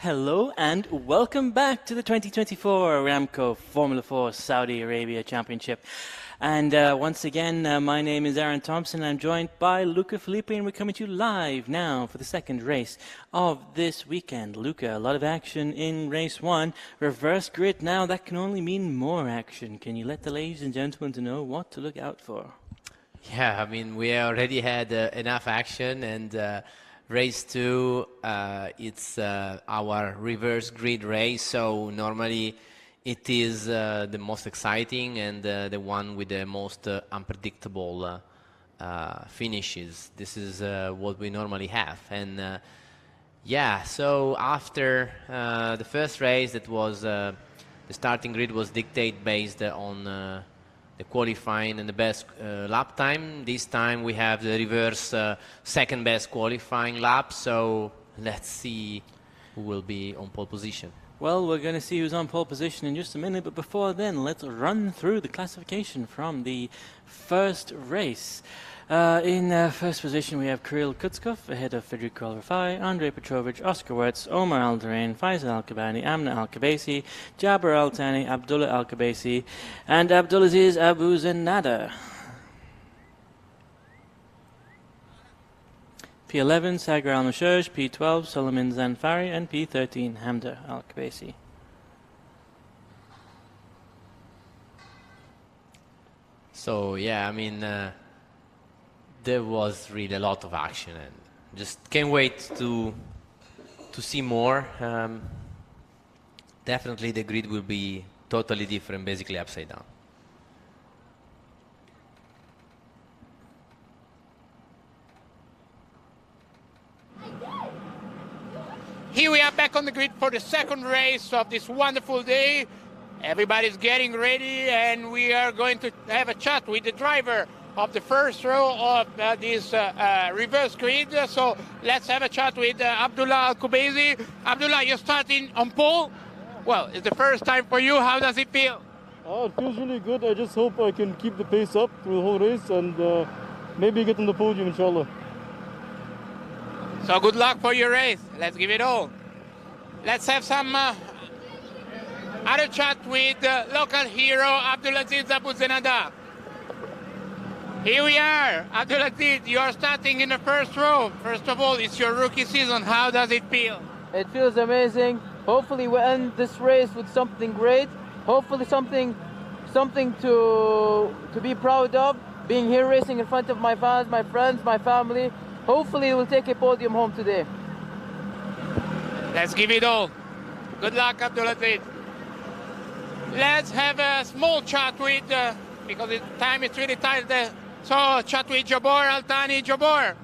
Hello and welcome back to the 2024 Aramco Formula 4 Saudi Arabia Championship. And once again, my name is Aaron Thompson. I'm joined by Luca Filippi, and we're coming to you live now for the second race of this weekend. Luca, a lot of action in race one. Reverse grid now, that can only mean more action. Can you let the ladies and gentlemen to know what to look out for? Yeah, I mean, we already had enough action, and race two, it's our reverse grid race, so normally it is the most exciting and the one with the most unpredictable finishes. This is what we normally have. And yeah, so after the first race, that was the starting grid was dictated based on the qualifying and the best lap time. This time we have the reverse second best qualifying lap, so let's see who will be on pole position. Well, we're going to see who's on pole position in just a minute, but before then, let's run through the classification from the first race. In first position, we have Kirill Kutskov ahead of Federico Rafai, Andrei Petrovic, Oscar Wertz, Omar Al-Darain, Faisal Al-Kabani, Amna Al-Kabasi, Jabir Al-Thani, Abdullah Al-Kabasi, and Abdulaziz Abu Zenada. P11, Sagar Al-Mashaj, P12, Solomon Zanfari, and P13, Hamda Al-Kabasi. So, yeah, I mean, there was really a lot of action, and just can't wait to see more. Definitely the grid will be totally different, basically upside down. Here we are back on the grid for the second race of this wonderful day. Everybody's getting ready, and we are going to have a chat with the driver of the first row of this reverse grid. So let's have a chat with Abdullah Al-Kubaisi. Abdullah, you're starting on pole. Well, it's the first time for you. How does it feel? It feels really good. I just hope I can keep the pace up through the whole race and maybe get on the podium, inshallah. So good luck for your race. Let's give it all. Let's have some other chat with local hero Abdulaziz Abu Zenada. Here we are. Abdulaziz, you are starting in the first row. First of all, it's your rookie season. How does it feel? It feels amazing. Hopefully we end this race with something great. Hopefully something to be proud of. Being here racing in front of my fans, my friends, my family. Hopefully we'll take a podium home today. Let's give it all. Good luck, Abdulaziz. Let's have a small chat with, because the time is really tight, so chat with Jabor Al-Thani. Jabor,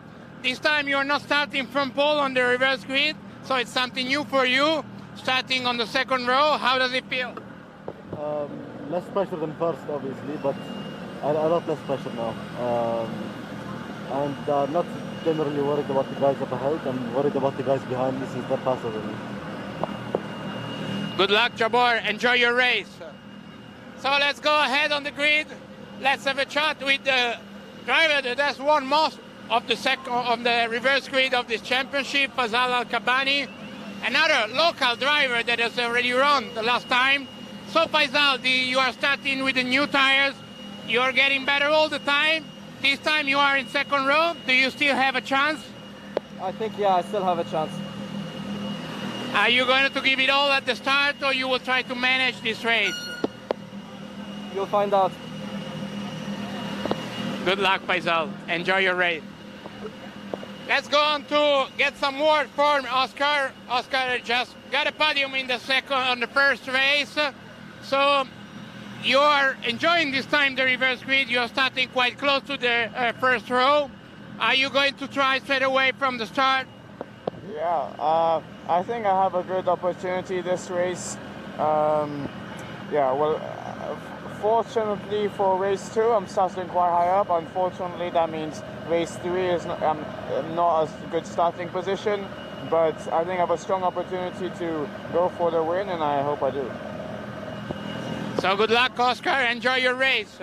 this time you're not starting from pole on the reverse grid, so it's something new for you, starting on the second row. How does it feel? Less pressure than first, obviously, but a lot less pressure now. And not generally worried about the guys up ahead. I'm worried about the guys behind me since they're faster than me. Good luck, Jabor. Enjoy your race. So let's go ahead on the grid. Let's have a chat with the driver that has won most of the reverse grid of this championship, Faisal Al-Kabani, another local driver that has already run the last time. So Faisal, you are starting with the new tires. You are getting better all the time. This time you are in second row. Do you still have a chance? I think, yeah, I still have a chance. Are you going to give it all at the start, or you will try to manage this race? You'll find out. Good luck, Faisal. Enjoy your race. Let's go on to get some word from Oscar. Oscar just got a podium in the first race. So you are enjoying this time the reverse grid. You are starting quite close to the first row. Are you going to try straight away from the start? Yeah, I think I have a good opportunity this race. Fortunately for race 2, I'm starting quite high up. Unfortunately, that means race 3 is not a good starting position. But I think I have a strong opportunity to go for the win, and I hope I do. So good luck, Oscar. Enjoy your race.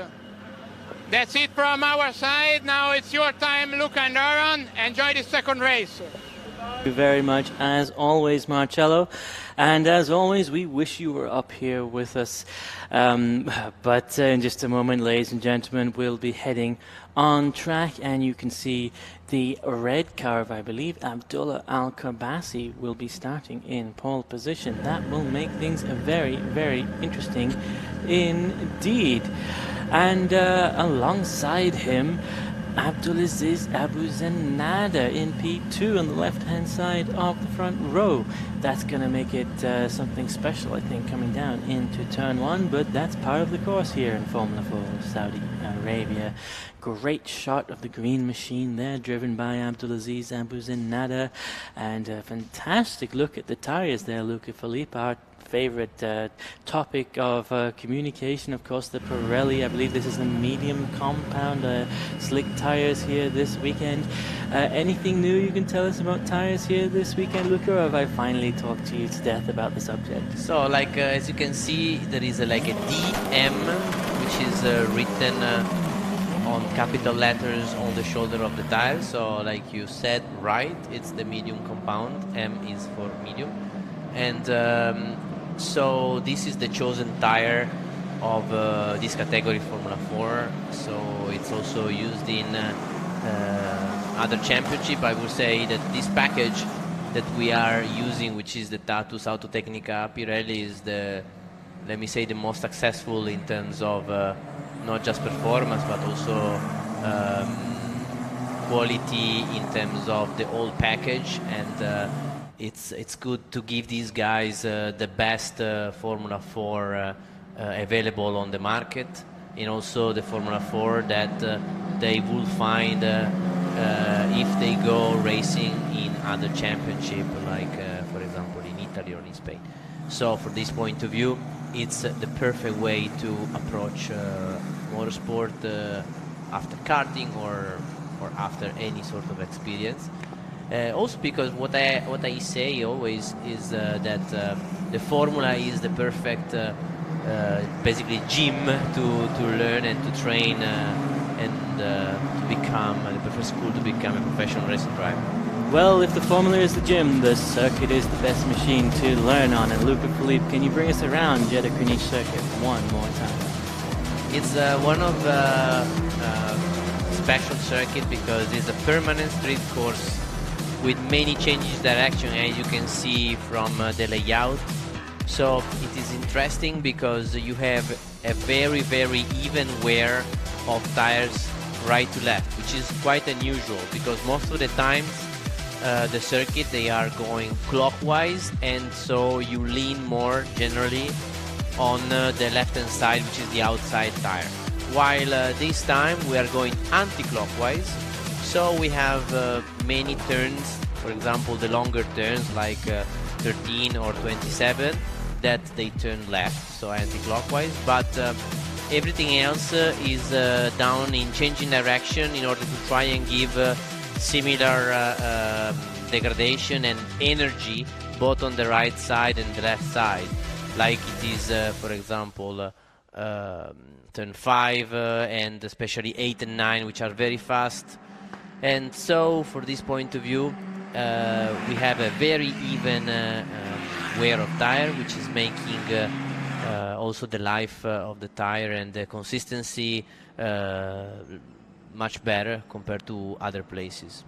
That's it from our side. Now it's your time, Luca and Aaron. Enjoy the second race. Thank you very much, as always, Marcello. And as always, we wish you were up here with us. But in just a moment, ladies and gentlemen, we'll be heading on track, and you can see the red car of, I believe, Abdullah Al-Kabasi will be starting in pole position. That will make things very, very interesting indeed. And alongside him, Abdulaziz Abu Zanada in P2 on the left-hand side of the front row. That's going to make it something special, I think, coming down into turn one, but that's part of the course here in Formula 4 Saudi Arabia. Great shot of the green machine there, driven by Abdulaziz Abu Zanada, and a fantastic look at the tires there, Luca Filippi, our favorite topic of communication, of course, the Pirelli. I believe this is the medium compound slick tires here this weekend. Anything new you can tell us about tires here this weekend, Luca, or have I finally talked to you to death about the subject? So, like as you can see, there is like a DM, which is written on capital letters on the shoulder of the tire. So, like you said, right, it's the medium compound. M is for medium, and so this is the chosen tire of this category, Formula 4. So it's also used in other championship. I would say that this package that we are using, which is the Tata Autotecnica Pirelli, is the, let me say, the most successful in terms of not just performance but also quality in terms of the whole package. And it's good to give these guys the best Formula 4 available on the market, and also the Formula 4 that they will find if they go racing in other championship, like for example in Italy or in Spain. So from this point of view, it's the perfect way to approach motorsport after karting or after any sort of experience. Also because what I say always is that the Formula is the perfect basically gym to learn and to train and to become the perfect school to become a professional racing driver. Well, if the Formula is the gym, the circuit is the best machine to learn on. And Luca Filippi, can you bring us around Jeddah Corniche circuit one more time? It's one of special circuit because it's a permanent street course with many changes direction, as you can see from the layout. So it is interesting because you have a very, very even wear of tires right to left, which is quite unusual because most of the times the circuit, they are going clockwise, and so you lean more generally on the left hand side, which is the outside tire, while this time we are going anti-clockwise. So we have many turns, for example the longer turns like 13 or 27, that they turn left, so anti-clockwise, but everything else is down in changing direction in order to try and give similar degradation and energy both on the right side and the left side, like it is for example turn 5 and especially 8 and 9, which are very fast. And so for this point of view we have a very even wear of tire, which is making also the life of the tire and the consistency much better compared to other places.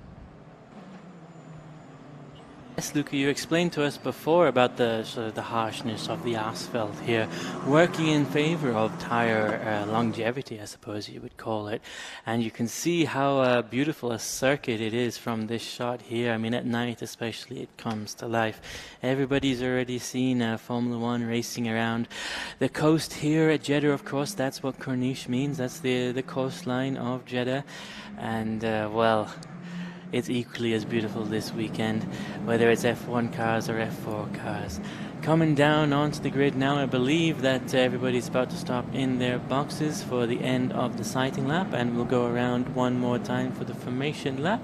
Yes, Luca, you explained to us before about the sort of the harshness of the asphalt here, working in favor of tire longevity, I suppose you would call it. And you can see how beautiful a circuit it is from this shot here. I mean, at night especially, it comes to life. Everybody's already seen Formula 1 racing around the coast here at Jeddah, of course. That's what Corniche means. That's the coastline of Jeddah. And, well, it's equally as beautiful this weekend, whether it's F1 cars or F4 cars. Coming down onto the grid now, I believe that everybody's about to stop in their boxes for the end of the sighting lap, and we'll go around one more time for the formation lap.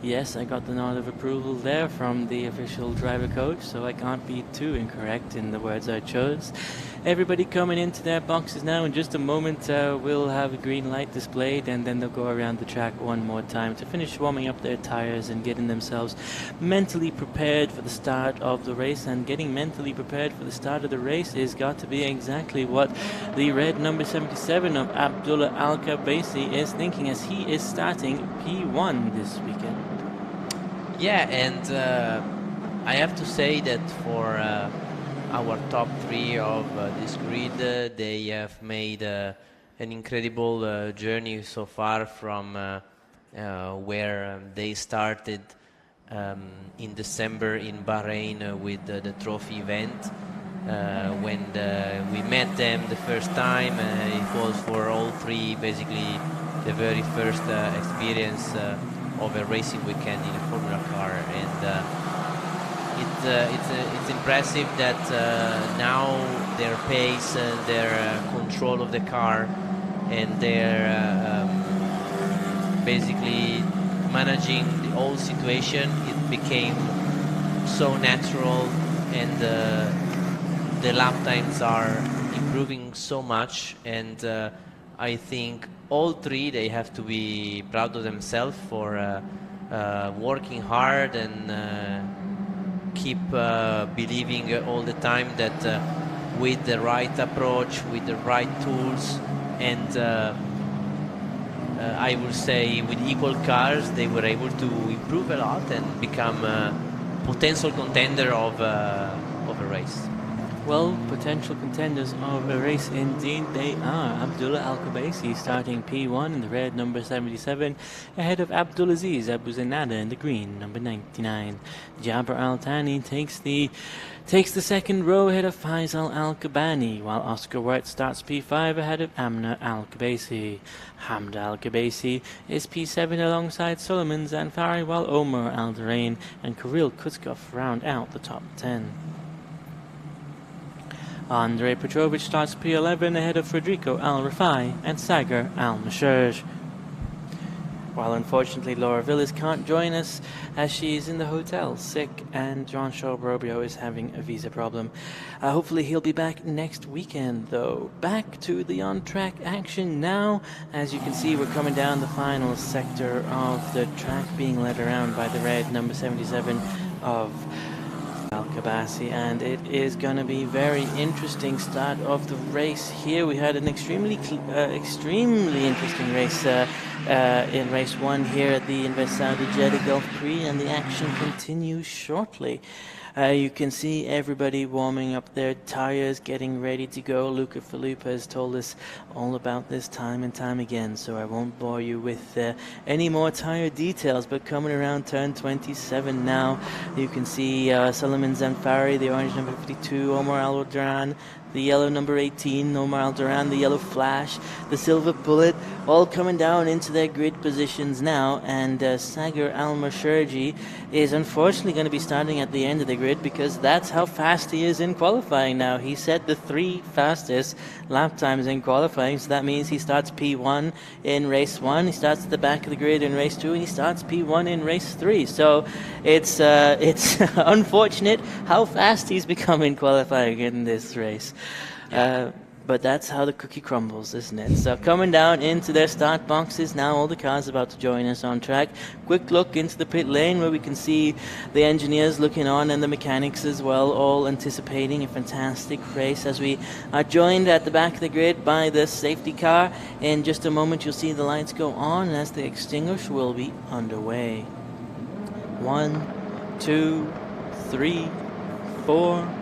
Yes, I got the nod of approval there from the official driver coach, so I can't be too incorrect in the words I chose. everybody coming into their boxes now. In just a moment, we'll have a green light displayed, and then they'll go around the track one more time to finish warming up their tires and getting themselves mentally prepared for the start of the race. And getting mentally prepared for the start of the race is got to be exactly what the red number 77 of Abdullah Al-Kabaisi is thinking, as he is starting P1 this weekend. Yeah, and I have to say that for our top three of this grid, they have made an incredible journey so far from where they started in December in Bahrain with the trophy event. When we met them the first time, it was for all three basically the very first experience of a racing weekend in a Formula car, and it's impressive that now their pace, their control of the car, and their basically managing the whole situation, it became so natural, and the lap times are improving so much, and I think all three, they have to be proud of themselves for working hard and keep believing all the time that with the right approach, with the right tools, and I would say with equal cars, they were able to improve a lot and become a potential contender of a race. Well, potential contenders of a race indeed they are. Abdullah Al-Kabaisi starting P1 in the red number 77, ahead of Abdulaziz Abu Zanada in the green number 99. Jabir Al-Thani takes the second row ahead of Faisal Al-Kabani, while Oscar Wirt starts P5 ahead of Amna Al-Kabaisi. Hamda Al-Kabaisi is P7 alongside Solomon Zanfari, while Omar Al-Darain and Kirill Kutskov round out the top 10. Andrei Petrovich starts P11 ahead of Federico Al-Rafai and Sagar Al-Mashaj. While unfortunately Laura Villas can't join us as she's in the hotel sick, and John Shaw-Brobio is having a visa problem. Hopefully he'll be back next weekend though. Back to the on-track action now. As you can see, we're coming down the final sector of the track, being led around by the red number 77 of Al-Kabaisi, and it is going to be very interesting start of the race here. We had an extremely interesting race in race 1 here at the Invest Saudi Jeddah Gulf Prix, and the action continues shortly. You can see everybody warming up their tires, getting ready to go. Luca Filippa has told us all about this time and time again, so I won't bore you with any more tire details. But coming around turn 27 now, you can see Solomon Zanfari, the orange number 52, Omar Al-Wadran, the yellow number 18, Omar Al-Duran, the yellow Flash, the silver Bullet, all coming down into their grid positions now, and Sagar Al-Masharji is unfortunately going to be starting at the end of the grid, because that's how fast he is in qualifying now. He set the 3 fastest lap times in qualifying, so that means he starts P1 in race 1, he starts at the back of the grid in race 2, and he starts P1 in race 3. So it's unfortunate how fast he's become in qualifying in this race. But that's how the cookie crumbles, isn't it? So coming down into their start boxes now, all the cars about to join us on track. Quick look into the pit lane where we can see the engineers looking on and the mechanics as well, all anticipating a fantastic race as we are joined at the back of the grid by the safety car. In just a moment you'll see the lights go on as the extinguish will be underway. 1, 2, 3, 4,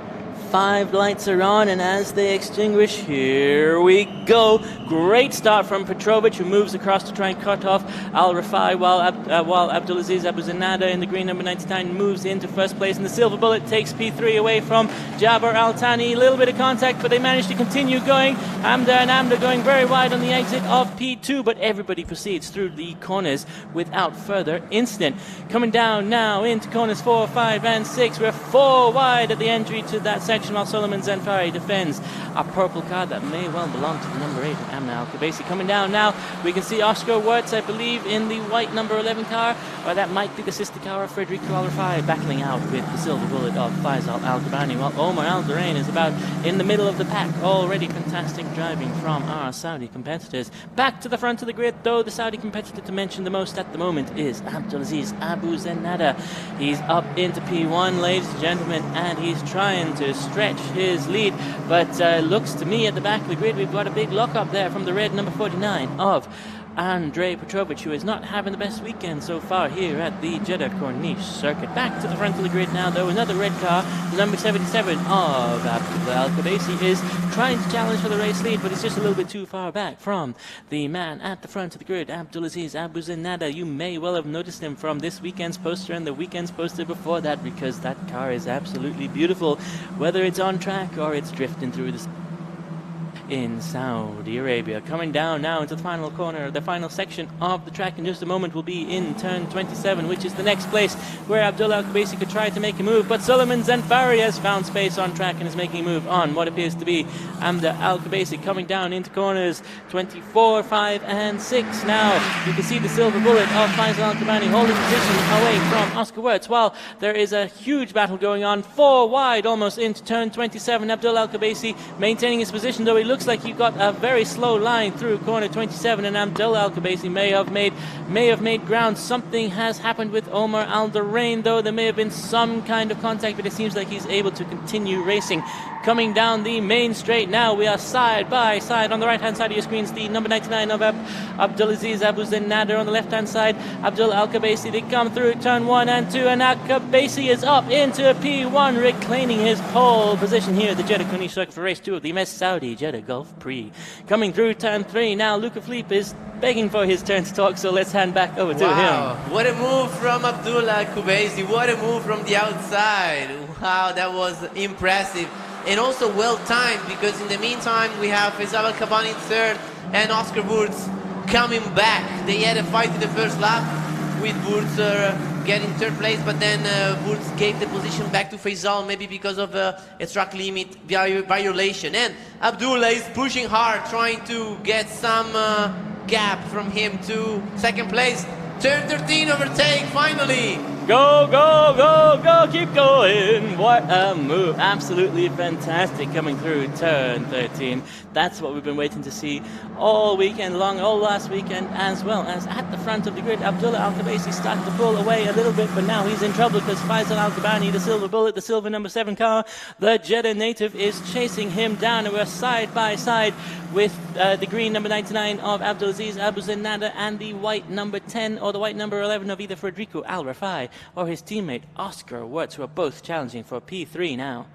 5 lights are on, and as they extinguish, here we go. Great start from Petrovic, who moves across to try and cut off Al-Rafai, while Abdulaziz Abu Zanada in the green number 99 moves into first place, and the silver bullet takes P3 away from Jabir Al-Thani. A little bit of contact, but they manage to continue going. Hamda and Amda going very wide on the exit of P2, but everybody proceeds through the corners without further incident. Coming down now into corners 4, 5, and 6. We're 4 wide at the entry to that section. section while Solomon Zanfari defends a purple car that may well belong to the number 8 of Amna Al-Khabaisi. Coming down now, we can see Oscar Wirtz, I believe, in the white number 11 car, or that might be the sister car of Federico Al-Rafai, battling out with the silver bullet of Faisal Al-Gabani, while Omar Al-Durain is about in the middle of the pack. Already fantastic driving from our Saudi competitors. Back to the front of the grid, though, the Saudi competitor to mention the most at the moment is Abdulaziz Abu Zenada. He's up into P1, ladies and gentlemen, and he's trying to stretch his lead, but looks to me at the back of the grid we've got a big lock-up there from the red number 49 of Andrei Petrovic, who is not having the best weekend so far here at the Jeddah Corniche circuit. Back to the front of the grid now, though, another red car, the number 77 of Abdullah Al-Khabaisi, is trying to challenge for the race lead, but it's just a little bit too far back from the man at the front of the grid, Abdulaziz Abu Zenada. You may well have noticed him from this weekend's poster and the weekend's poster before that, because that car is absolutely beautiful, whether it's on track or it's drifting through the in Saudi Arabia. Coming down now into the final corner, the final section of the track in just a moment will be in turn 27, which is the next place where Abdullah Al-Khabaisi could try to make a move, but Solomon Zanfari has found space on track and is making a move on what appears to be Amda Al-Khabaisi. Coming down into corners 24, 5 and 6 now. You can see the silver bullet of Faisal Al-Gabani holding position away from Oscar Wirtz, while there is a huge battle going on 4 wide almost into turn 27. Abdullah Al-Khabaisi maintaining his position, though he looks like he got a very slow line through corner 27, and Abdullah Al-Khabaisi may have made ground. Something has happened with Omar Al-Durain, though. There may have been some kind of contact, but it seems like he's able to continue racing. Coming down the main straight now, we are side by side. On the right hand side of your screens, the number 99 of Abdulaziz Abu Zenada. On the left hand side, Abdullah Al-Khabaisi. They come through turn 1 and 2, and Al-Khabaisi is up into P1, reclaiming his pole position here at the Jeddah Corniche circuit for race 2 of the MS Saudi Jeddah Gulf Prix. Coming through turn 3 now, Luca Felipe is begging for his turn to talk, so let's hand back over to him. What a move from Abdullah Al-Khabaisi. What a move from the outside. Wow, that was impressive. And also well timed, because in the meantime we have Faisal Al-Gabani in third and Oscar Wirtz coming back. They had a fight in the first lap with Wirtz getting third place, but then Wirtz gave the position back to Faisal, maybe because of a track limit violation. And Abdullah is pushing hard, trying to get some gap from him to second place. Turn 13 overtake finally. Go, go, go, go, keep going. What a move. Absolutely fantastic coming through turn 13. That's what we've been waiting to see all weekend long, all last weekend, as well as at the front of the grid. Abdullah Al-Khabaisi starting to pull away a little bit, but now he's in trouble because Faisal Al-Gabani, the silver bullet, the silver number 7 car, the Jeddah native, is chasing him down, and we're side by side with the green number 99 of Abdulaziz Abu Zenada and the white number 10 or the white number 11 of either Federico Al-Rafai or his teammate Oscar Wirtz, who are both challenging for P3 now.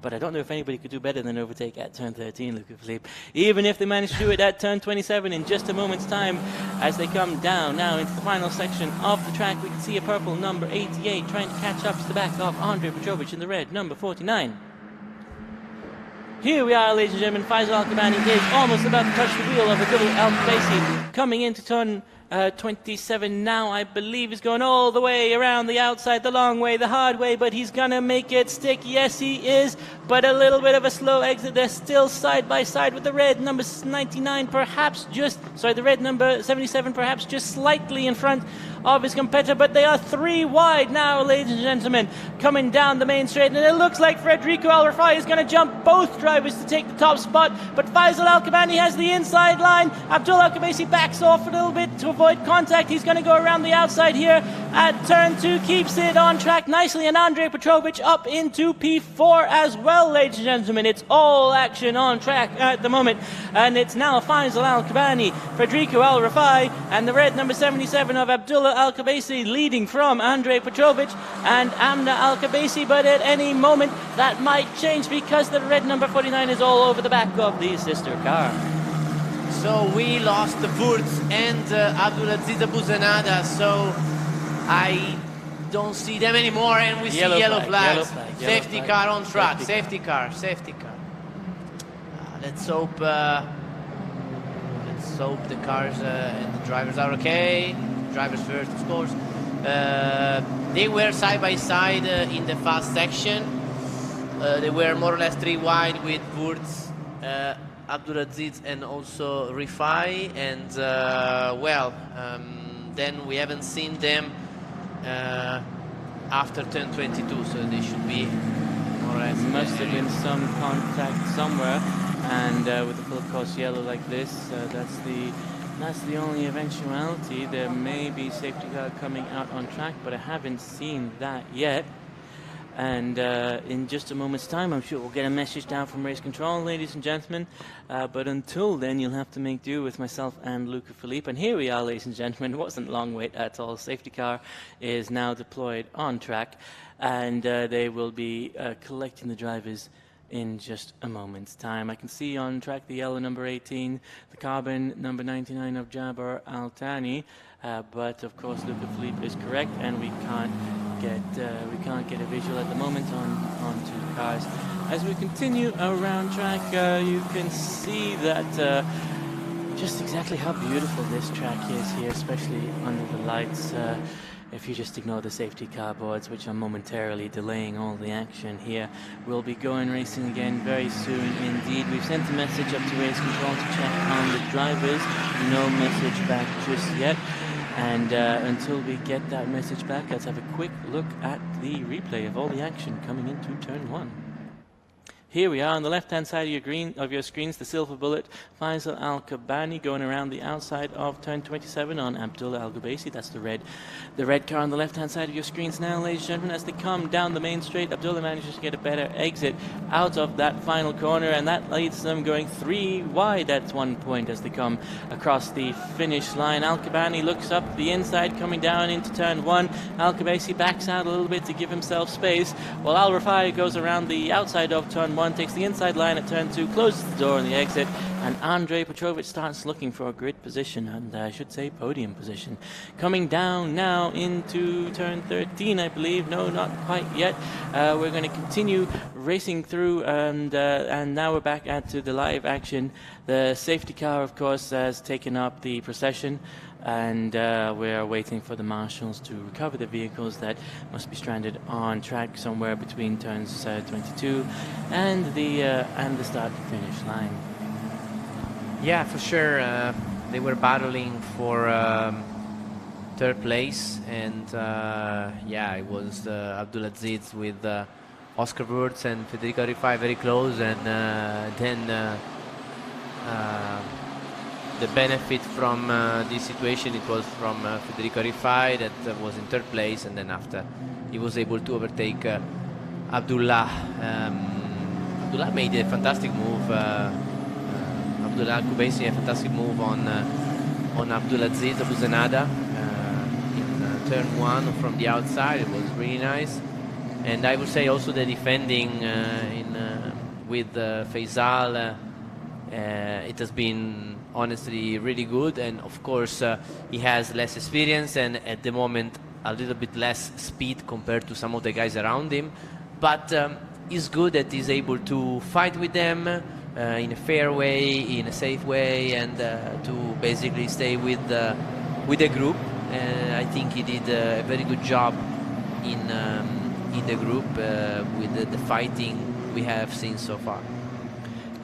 But I don't know if anybody could do better than overtake at turn 13, Luca Felipe. Even if they manage to do it at turn 27 in just a moment's time, as they come down now into the final section of the track, we can see a purple number 88 trying to catch up to the back of Andrei Petrovic in the red number 49. Here we are, ladies and gentlemen. Faisal Al-Gabani is almost about to touch the wheel of Abdullah Al-Khabaisi, coming into turn 27 now, I believe. He's going all the way around the outside, the long way, the hard way, but he's gonna make it stick. Yes, he is, but a little bit of a slow exit. They're still side by side with the red number 99, the red number 77, perhaps just slightly in front of his competitor, but they are 3 wide now, ladies and gentlemen, coming down the main straight, and it looks like Federico Al-Rafai is going to jump both drivers to take the top spot, but Faisal Al-Gabani has the inside line. Abdullah Al-Khabaisi backs off a little bit to avoid contact. He's going to go around the outside here at turn 2, keeps it on track nicely, and Andrei Petrovic up into P4 as well, ladies and gentlemen. It's all action on track at the moment, and it's now Faisal Al-Gabani, Federico Al-Rafai, and the red number 77 of Abdullah Al-Khabaisi leading from Andrei Petrovic and Amna Al-Khabaisi, but at any moment that might change because the red number 49 is all over the back of the sister car. So we lost the Wirtz and Abdulaziz Abu Zenada, so I don't see them anymore, and we see yellow flags. Safety car on track, safety car. Let's hope the cars and the drivers are okay. Drivers first, of course. They were side by side in the fast section. they were more or less 3 wide with Wurz, Abdulaziz and also Rifai, and then we haven't seen them after turn 22, so they should be more or less. Must have been some contact somewhere, and with a full course yellow like this, that's the only eventuality. There may be safety car coming out on track, but I haven't seen that yet. And in just a moment's time, I'm sure we'll get a message down from race control, ladies and gentlemen. But until then, you'll have to make do with myself and Luca Philippe. And here we are, ladies and gentlemen. It wasn't a long wait at all. Safety car is now deployed on track, and they will be collecting the drivers in just a moment's time. I can see on track the yellow number 18, the carbon number 99 of Jabbar Al-Thani, but of course Luca Philippe is correct, and we can't get a visual at the moment on two cars. As we continue around track, you can see that just exactly how beautiful this track is here, especially under the lights. If you just ignore the safety car boards, which are momentarily delaying all the action here, we'll be going racing again very soon indeed. We've sent a message up to race control to check on the drivers. No message back just yet. And until we get that message back, let's have a quick look at the replay of all the action coming into turn 1. Here we are on the left-hand side of your screens, the silver bullet, Faisal Al-Kabani going around the outside of turn 27 on Abdullah Al-Ghubaisi. That's the red car on the left-hand side of your screens now, ladies and gentlemen. As they come down the main straight, Abdullah manages to get a better exit out of that final corner, and that leads them going 3 wide at one point as they come across the finish line. Al-Kabani looks up the inside, coming down into turn 1. Al-Ghubaisi backs out a little bit to give himself space, while Al-Rafai goes around the outside of turn 1, takes the inside line at turn 2, closes the door on the exit, and Andrei Petrovic starts looking for a grid position, and I should say podium position. Coming down now into turn 13, I believe. No, not quite yet. We're going to continue racing through, and now we're back to the live action. The safety car, of course, has taken up the procession, and we're waiting for the marshals to recover the vehicles that must be stranded on track somewhere between turns 22 and the start to finish line. Yeah, for sure. They were battling for third place, and it was Abdulaziz with Oscar Wurz and Federico Rifai very close, and then the benefit from this situation, it was from Federico Rifai that was in third place, and then after he was able to overtake Abdullah. Abdullah made a fantastic move. Abdullah Ghubaisi a fantastic move on Abdulaziz Abu Zanada in turn 1 from the outside. It was really nice, and I would say also the defending with Faisal. It has been honestly really good, and of course he has less experience and at the moment a little bit less speed compared to some of the guys around him, but he's good that he's able to fight with them in a fair way, in a safe way, and to basically stay with the group. And I think he did a very good job in the group with the fighting we have seen so far.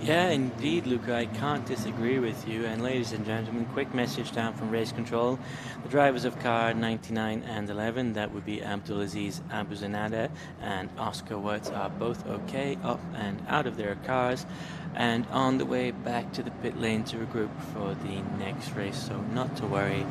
Yeah, indeed, Luca, I can't disagree with you. And ladies and gentlemen, quick message down from race control. The drivers of car 99 and 11, that would be Abdulaziz Abu Zanada and Oscar Wurz, are both okay, up and out of their cars and on the way back to the pit lane to regroup for the next race. So not to worry,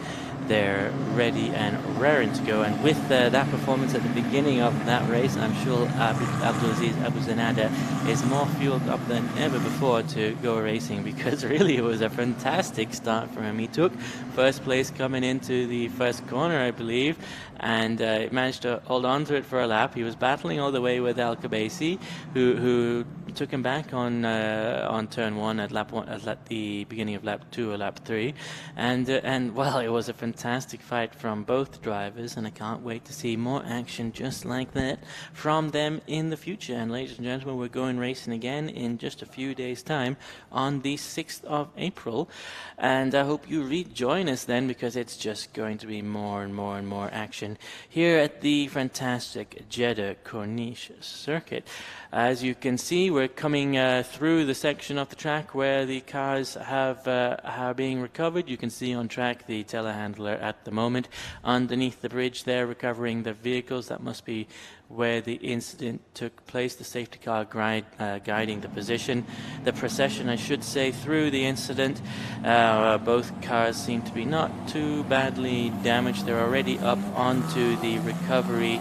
they're ready and raring to go. And with that performance at the beginning of that race, I'm sure Abdulaziz Abu Zanada is more fueled up than ever before to go racing, because really it was a fantastic start for him. He took first place coming into the first corner, I believe, and managed to hold on to it for a lap. He was battling all the way with Al-Ghubaisi, who took him back on turn 1 at lap 1, at the beginning of lap 2 or lap 3, and well, it was a fantastic fight from both drivers, and I can't wait to see more action just like that from them in the future. And ladies and gentlemen, we're going racing again in just a few days' time on the 6th of April, and I hope you rejoin us then, because it's just going to be more and more and more action here at the fantastic Jeddah Corniche circuit. As you can see, we're coming through the section of the track where the cars are being recovered. You can see on track the telehandler at the moment underneath the bridge there, recovering the vehicles. That must be where the incident took place, the safety car guiding the procession, I should say, through the incident. Both cars seem to be not too badly damaged. They're already up onto the recovery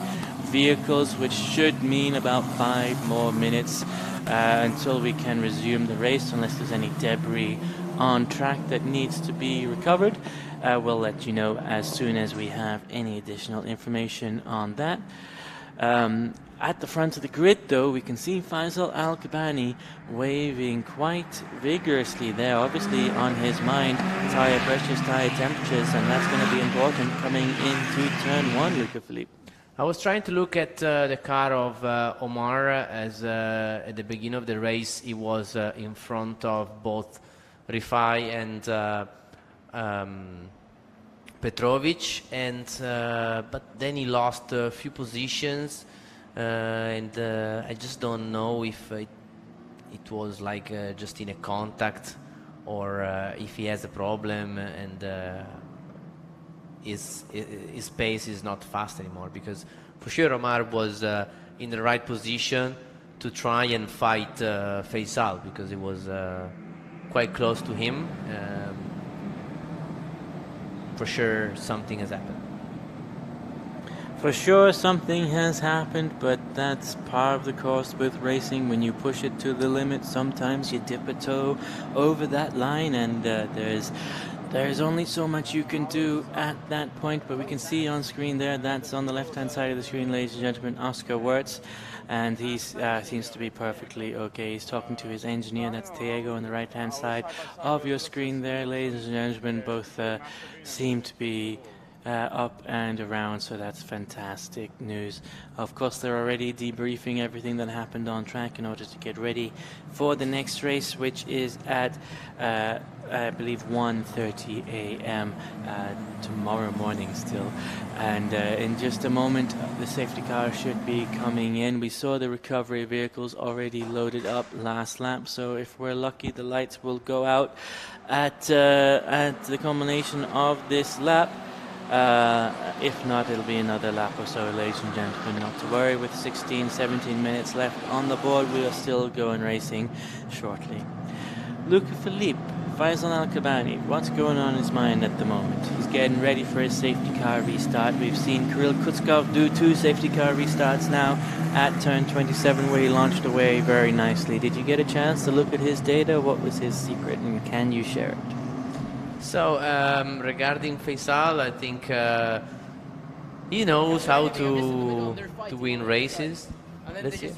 vehicles, which should mean about 5 more minutes until we can resume the race, unless there's any debris on track that needs to be recovered. We'll let you know as soon as we have any additional information on that. At the front of the grid, though, we can see Faisal Al-Kabani waving quite vigorously there, obviously on his mind tyre pressures, tyre temperatures, and that's going to be important coming into turn 1, Luca Philippe. I was trying to look at the car of Omar, as at the beginning of the race he was in front of both Rifai and Petrovic, and but then he lost a few positions, and I just don't know if it was like just in a contact, or if he has a problem and his pace is not fast anymore, because for sure Omar was in the right position to try and fight Faisal, because he was quite close to him. For sure something has happened. For sure something has happened, but that's part of the course with racing. When you push it to the limit, sometimes you dip a toe over that line, and there's only so much you can do at that point. But we can see on screen there, that's on the left-hand side of the screen, ladies and gentlemen, Oscar Wirtz, and he seems to be perfectly okay. He's talking to his engineer, that's Diego, on the right-hand side of your screen there, ladies and gentlemen. Both seem to be up and around, so that's fantastic news. Of course, they're already debriefing everything that happened on track in order to get ready for the next race, which is at I believe 1:30 a.m. Tomorrow morning still. And in just a moment the safety car should be coming in. We saw the recovery vehicles already loaded up last lap, so if we're lucky the lights will go out at the culmination of this lap. If not, it'll be another lap or so, ladies and gentlemen. Not to worry, with 16-17 minutes left on the board, we are still going racing shortly. Luca Philippe, Faisal Al-Kabani, what's going on in his mind at the moment? He's getting ready for his safety car restart. We've seen Kirill Kutskov do 2 safety car restarts now at turn 27, where he launched away very nicely. Did you get a chance to look at his data? What was his secret, and can you share it? So regarding Faisal, I think he knows how to win races. Let's see.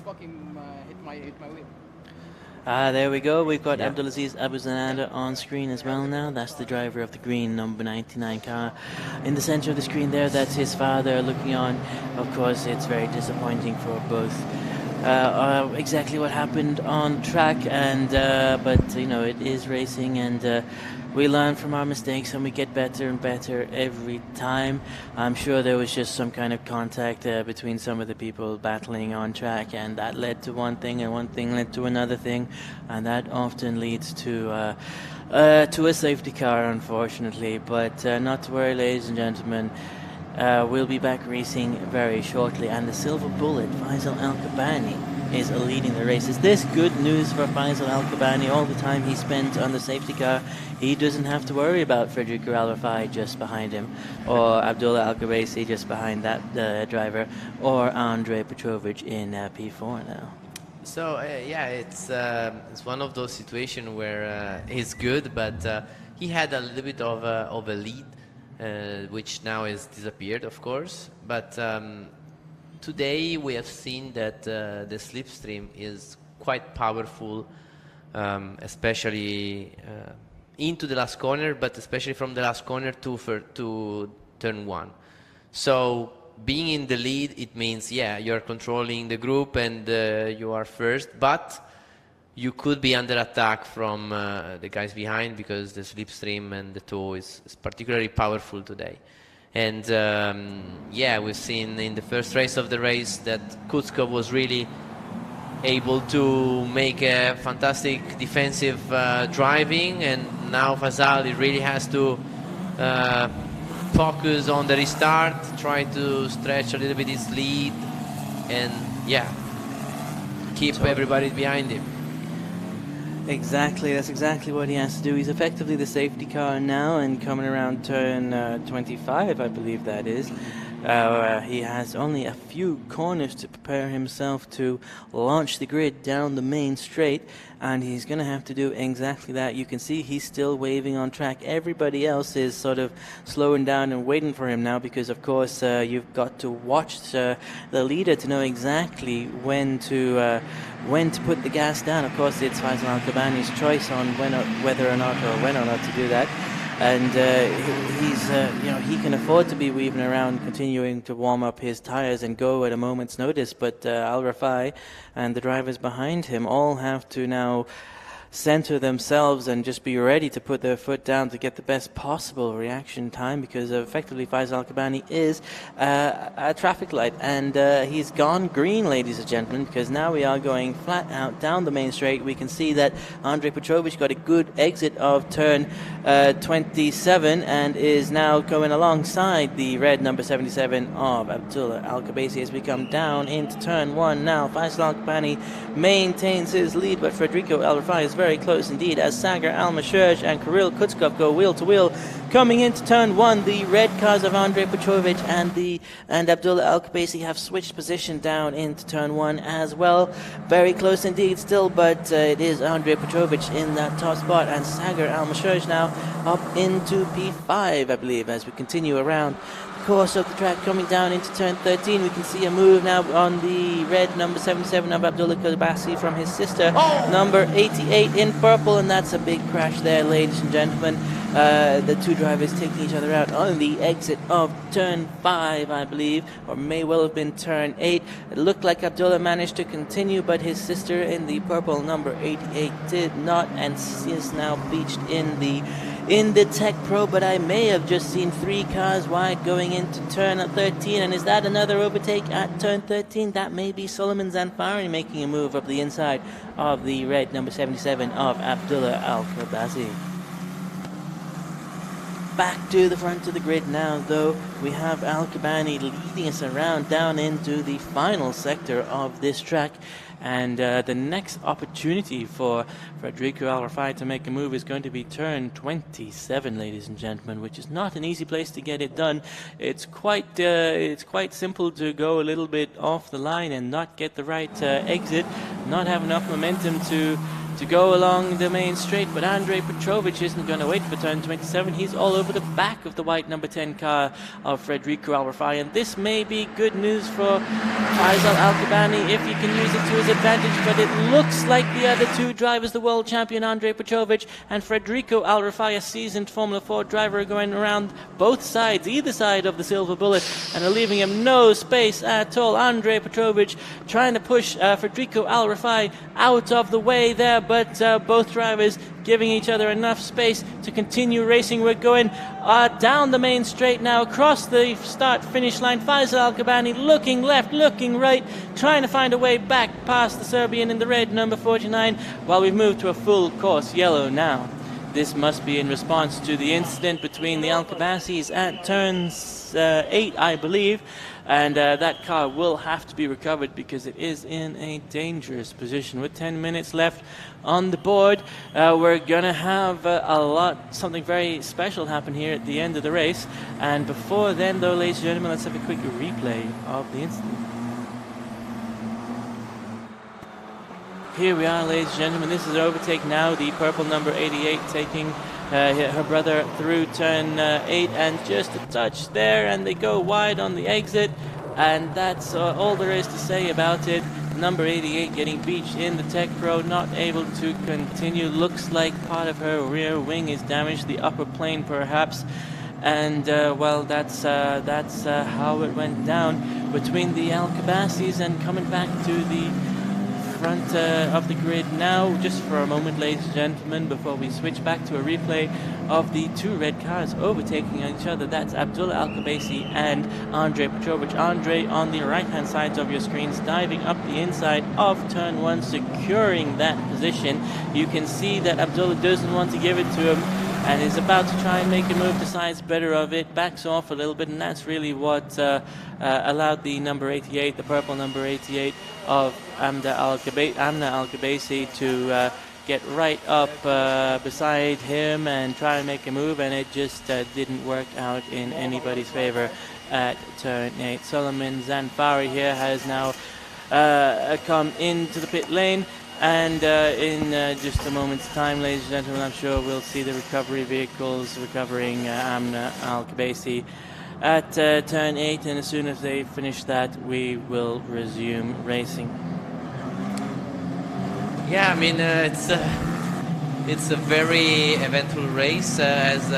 There we go. We've got Abdulaziz Abuzanada on screen as well now. That's the driver of the green number 99 car. In the center of the screen there, that's his father looking on. Of course, it's very disappointing for both. Exactly what happened on track, and but you know, it is racing, and we learn from our mistakes and we get better and better every time. I'm sure there was just some kind of contact between some of the people battling on track, and that led to one thing, and one thing led to another thing, and that often leads to a safety car, unfortunately. But not to worry, ladies and gentlemen. We'll be back racing very shortly, and the silver bullet, Faisal Al-Kabani, is leading the race. Is this good news for Faisal Al-Kabani? All the time he spent on the safety car, he doesn't have to worry about Frederico Al-Rafai just behind him, or Abdullah Al-Ghabaisi just behind that driver, or Andrei Petrovic in P4 now. So yeah, it's one of those situations where he's good, but he had a little bit of a lead. Which now has disappeared, of course, but today we have seen that the slipstream is quite powerful, especially into the last corner, but especially from the last corner to turn 1. So being in the lead, it means, yeah, you're controlling the group and you are first, but you could be under attack from the guys behind, because the slipstream and the toe is particularly powerful today. And yeah, we've seen in the first race of the race that Kutskov was really able to make a fantastic defensive driving, and now Fasali really has to focus on the restart, try to stretch a little bit his lead, and yeah, keep everybody behind him. Exactly, that's exactly what he has to do. He's effectively the safety car now, and coming around turn 25, I believe that is. He has only a few corners to prepare himself to launch the grid down the main straight, and he's going to have to do exactly that. You can see he's still waving on track. Everybody else is sort of slowing down and waiting for him now, because of course you've got to watch the leader to know exactly when to put the gas down. Of course, it's Faisal Al-Kabani's choice on whether or not to do that. And he can afford to be weaving around, continuing to warm up his tires and go at a moment's notice. But Al-Rafai and the drivers behind him all have to now center themselves and just be ready to put their foot down to get the best possible reaction time, because effectively Faisal Al-Kabani is a traffic light, and he's gone green, ladies and gentlemen, because now we are going flat out down the main straight. We can see that Andrei Petrovic got a good exit of turn 27 and is now going alongside the red number 77 of Abdullah Al-Khabaisi as we come down into turn 1 now. Faisal Al-Kabani maintains his lead, but Federico Al-Rafai is very close indeed as Sagar Al-Mashurj and Kirill Kutskov go wheel to wheel. Coming into turn 1, the red cars of Andrei Petrovic and Abdullah Al-Khabaisi have switched position down into turn 1 as well. Very close indeed still, but it is Andrei Petrovic in that top spot, and Sagar Al-Mashurj now up into P5, I believe, as we continue around the course of the track. Coming down into turn 13, we can see a move now on the red number 77 of Abdullah Al-Khabaisi from his sister, number 88 in purple, and that's a big crash there, ladies and gentlemen. The two drivers taking each other out on the exit of turn 5, I believe, or may well have been turn 8. It looked like Abdullah managed to continue, but his sister in the purple number 88 did not, and she is now beached in the Tech Pro. But I may have just seen 3 cars wide going into turn 13, and is that another overtake at turn 13? That may be Solomon Zanfari making a move up the inside of the red number 77 of Abdullah Al-Khabaisi. Back to the front of the grid now, though. We have Al-Kabani leading us around down into the final sector of this track. And the next opportunity for Federico Al-Rafai to make a move is going to be turn 27, ladies and gentlemen, which is not an easy place to get it done. It's quite simple to go a little bit off the line and not get the right exit, not have enough momentum to go along the main straight. But Andrei Petrovic isn't going to wait for turn 27. He's all over the back of the white number 10 car of Federico Al-Rafai, and this may be good news for Faisal Al-Kabani if he can use it to his advantage. But it looks like the other two drivers, the world champion Andrei Petrovic and Federico Al-Rafai, a seasoned Formula 4 driver, are going around both sides, either side of the silver bullet, and are leaving him no space at all. Andrei Petrovic trying to push Federico Al-Rafai out of the way there, but both drivers giving each other enough space to continue racing. We're going down the main straight now, across the start-finish line. Faisal Al-Kabani looking left, looking right, trying to find a way back past the Serbian in the red number 49, while we've moved to a full course yellow now. This must be in response to the incident between the Al-Khabaisis at turns 8, I believe. And that car will have to be recovered because it is in a dangerous position. With 10 minutes left on the board, we're going to have something very special happen here at the end of the race. And before then, though, ladies and gentlemen, let's have a quick replay of the incident. Here we are, ladies and gentlemen. This is an overtake now. The purple number 88 taking her brother through turn 8, and just a touch there, and they go wide on the exit, and that's all there is to say about it. number 88 getting beached in the Tech Pro, not able to continue. Looks like part of her rear wing is damaged, the upper plane perhaps. And well, that's how it went down between the Al-Kabasis. And coming back to the front of the grid now, just for a moment, ladies and gentlemen, before we switch back to a replay of the two red cars overtaking each other. That's Abdullah Al-Kabasi and Andrei Petrovic. Andrei on the right-hand sides of your screens, diving up the inside of turn 1, securing that position. You can see that Abdullah doesn't want to give it to him and is about to try and make a move, decides better of it, backs off a little bit, and that's really what allowed the number 88, the purple number 88 of Amna Al-Kabasi to get right up beside him and try and make a move, and it just didn't work out in anybody's favor at turn 8. Solomon Zanfari here has now come into the pit lane. And in just a moment's time, ladies and gentlemen, I'm sure we'll see the recovery vehicles recovering Amna Al-Kabasi at turn 8, and as soon as they finish that, we will resume racing. Yeah, I mean, it's a very eventful race, as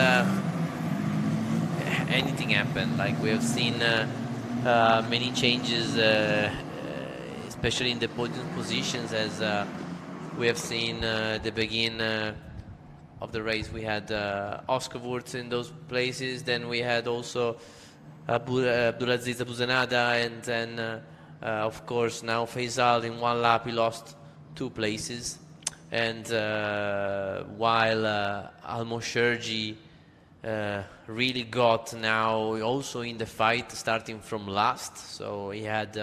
anything happened. Like, we have seen many changes, especially in the podium positions, as we have seen the beginning of the race. We had Oscar Wurz in those places, then we had also Abdulaziz Abuzanada, and then of course now Faisal. In one lap he lost 2 places, and while Al-Mosherji really got now also in the fight, starting from last. So he had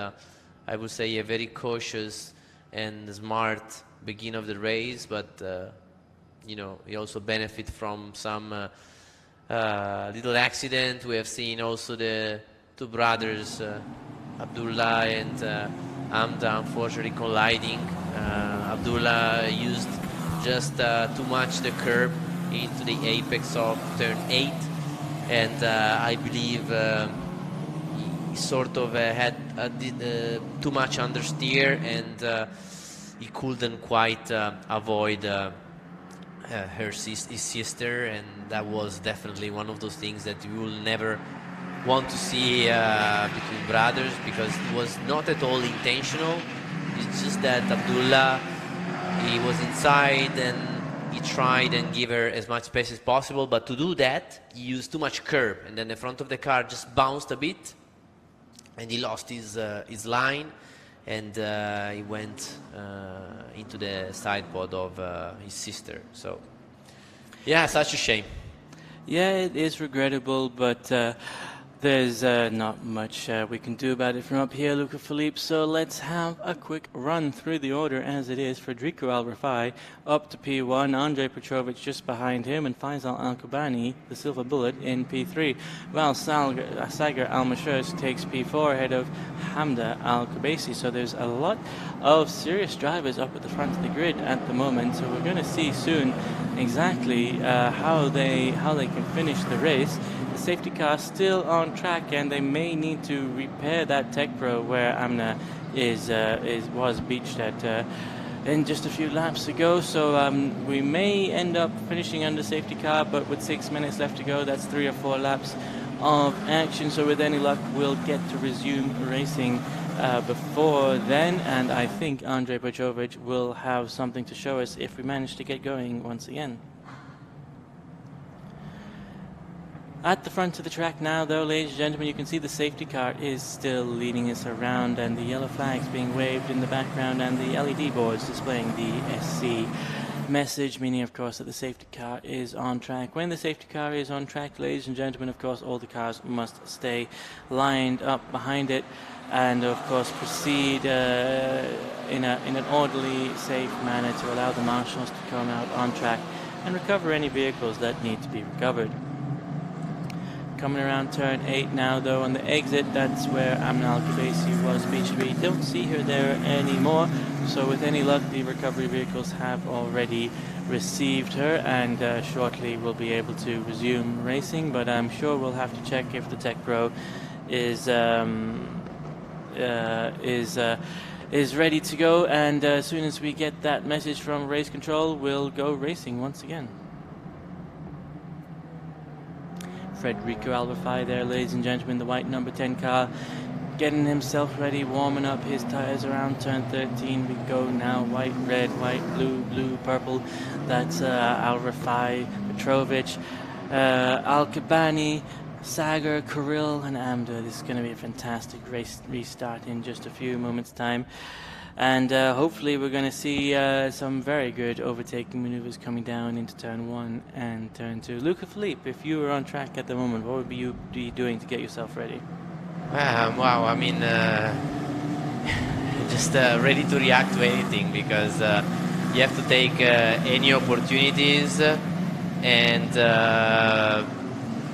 I would say a very cautious and smart beginning of the race, but you know, he also benefit from some little accident. We have seen also the 2 brothers, Abdullah and Amda, unfortunately colliding. Abdullah used just too much the curb into the apex of turn 8, and I believe he sort of had too much understeer, and he couldn't quite avoid his sister, and that was definitely one of those things that you will never want to see between brothers, because it was not at all intentional. It's just that Abdullah, he was inside and he tried and give her as much space as possible, but to do that he used too much curb, and then the front of the car just bounced a bit and he lost his line, and he went into the side pod of his sister. So yeah, such a shame. Yeah, it is regrettable, but there's not much we can do about it from up here, Luca Philippe. So let's have a quick run through the order as it is. Federico Al-Rafai up to P1, Andrei Petrovic just behind him, and Faisal Al-Kubani, the silver bullet, in P3. Well, Sagar Al-Mashers takes P4 ahead of Hamda Al-Kabasi. So there's a lot of serious drivers up at the front of the grid at the moment. So we're going to see soon exactly how they can finish the race. The safety car still on track, and they may need to repair that Tech Pro where Amna was beached at in just a few laps ago. So we may end up finishing under safety car, but with 6 minutes left to go, that's 3 or 4 laps of action. So with any luck, we'll get to resume racing before then, and I think Andrei Petrovic will have something to show us if we manage to get going once again. At the front of the track now, though, ladies and gentlemen, you can see the safety car is still leading us around, and the yellow flags being waved in the background, and the LED boards displaying the SC message, meaning, of course, that the safety car is on track. When the safety car is on track, ladies and gentlemen, of course, all the cars must stay lined up behind it, and, of course, proceed in an orderly, safe manner to allow the marshals to come out on track and recover any vehicles that need to be recovered. Coming around turn 8 now, though, on the exit, that's where Amna Al-Kabasi was beached. We don't see her there anymore, so with any luck, the recovery vehicles have already received her, and shortly we'll be able to resume racing, but I'm sure we'll have to check if the Tech Pro is is ready to go, and as soon as we get that message from race control, we'll go racing once again. Federico Alvarez there, ladies and gentlemen, the white number 10 car, getting himself ready, warming up his tires around turn 13. We go now, white, red, white, blue, blue, purple. That's Alvarez, Petrovic, Al-Kabani, Sagar, Kirill, and Amda. This is going to be a fantastic race restart in just a few moments' time. And hopefully we're going to see some very good overtaking maneuvers coming down into turn 1 and turn 2. Luca Philippe, if you were on track at the moment, what would you be doing to get yourself ready? Wow, I mean, just ready to react to anything, because you have to take any opportunities, and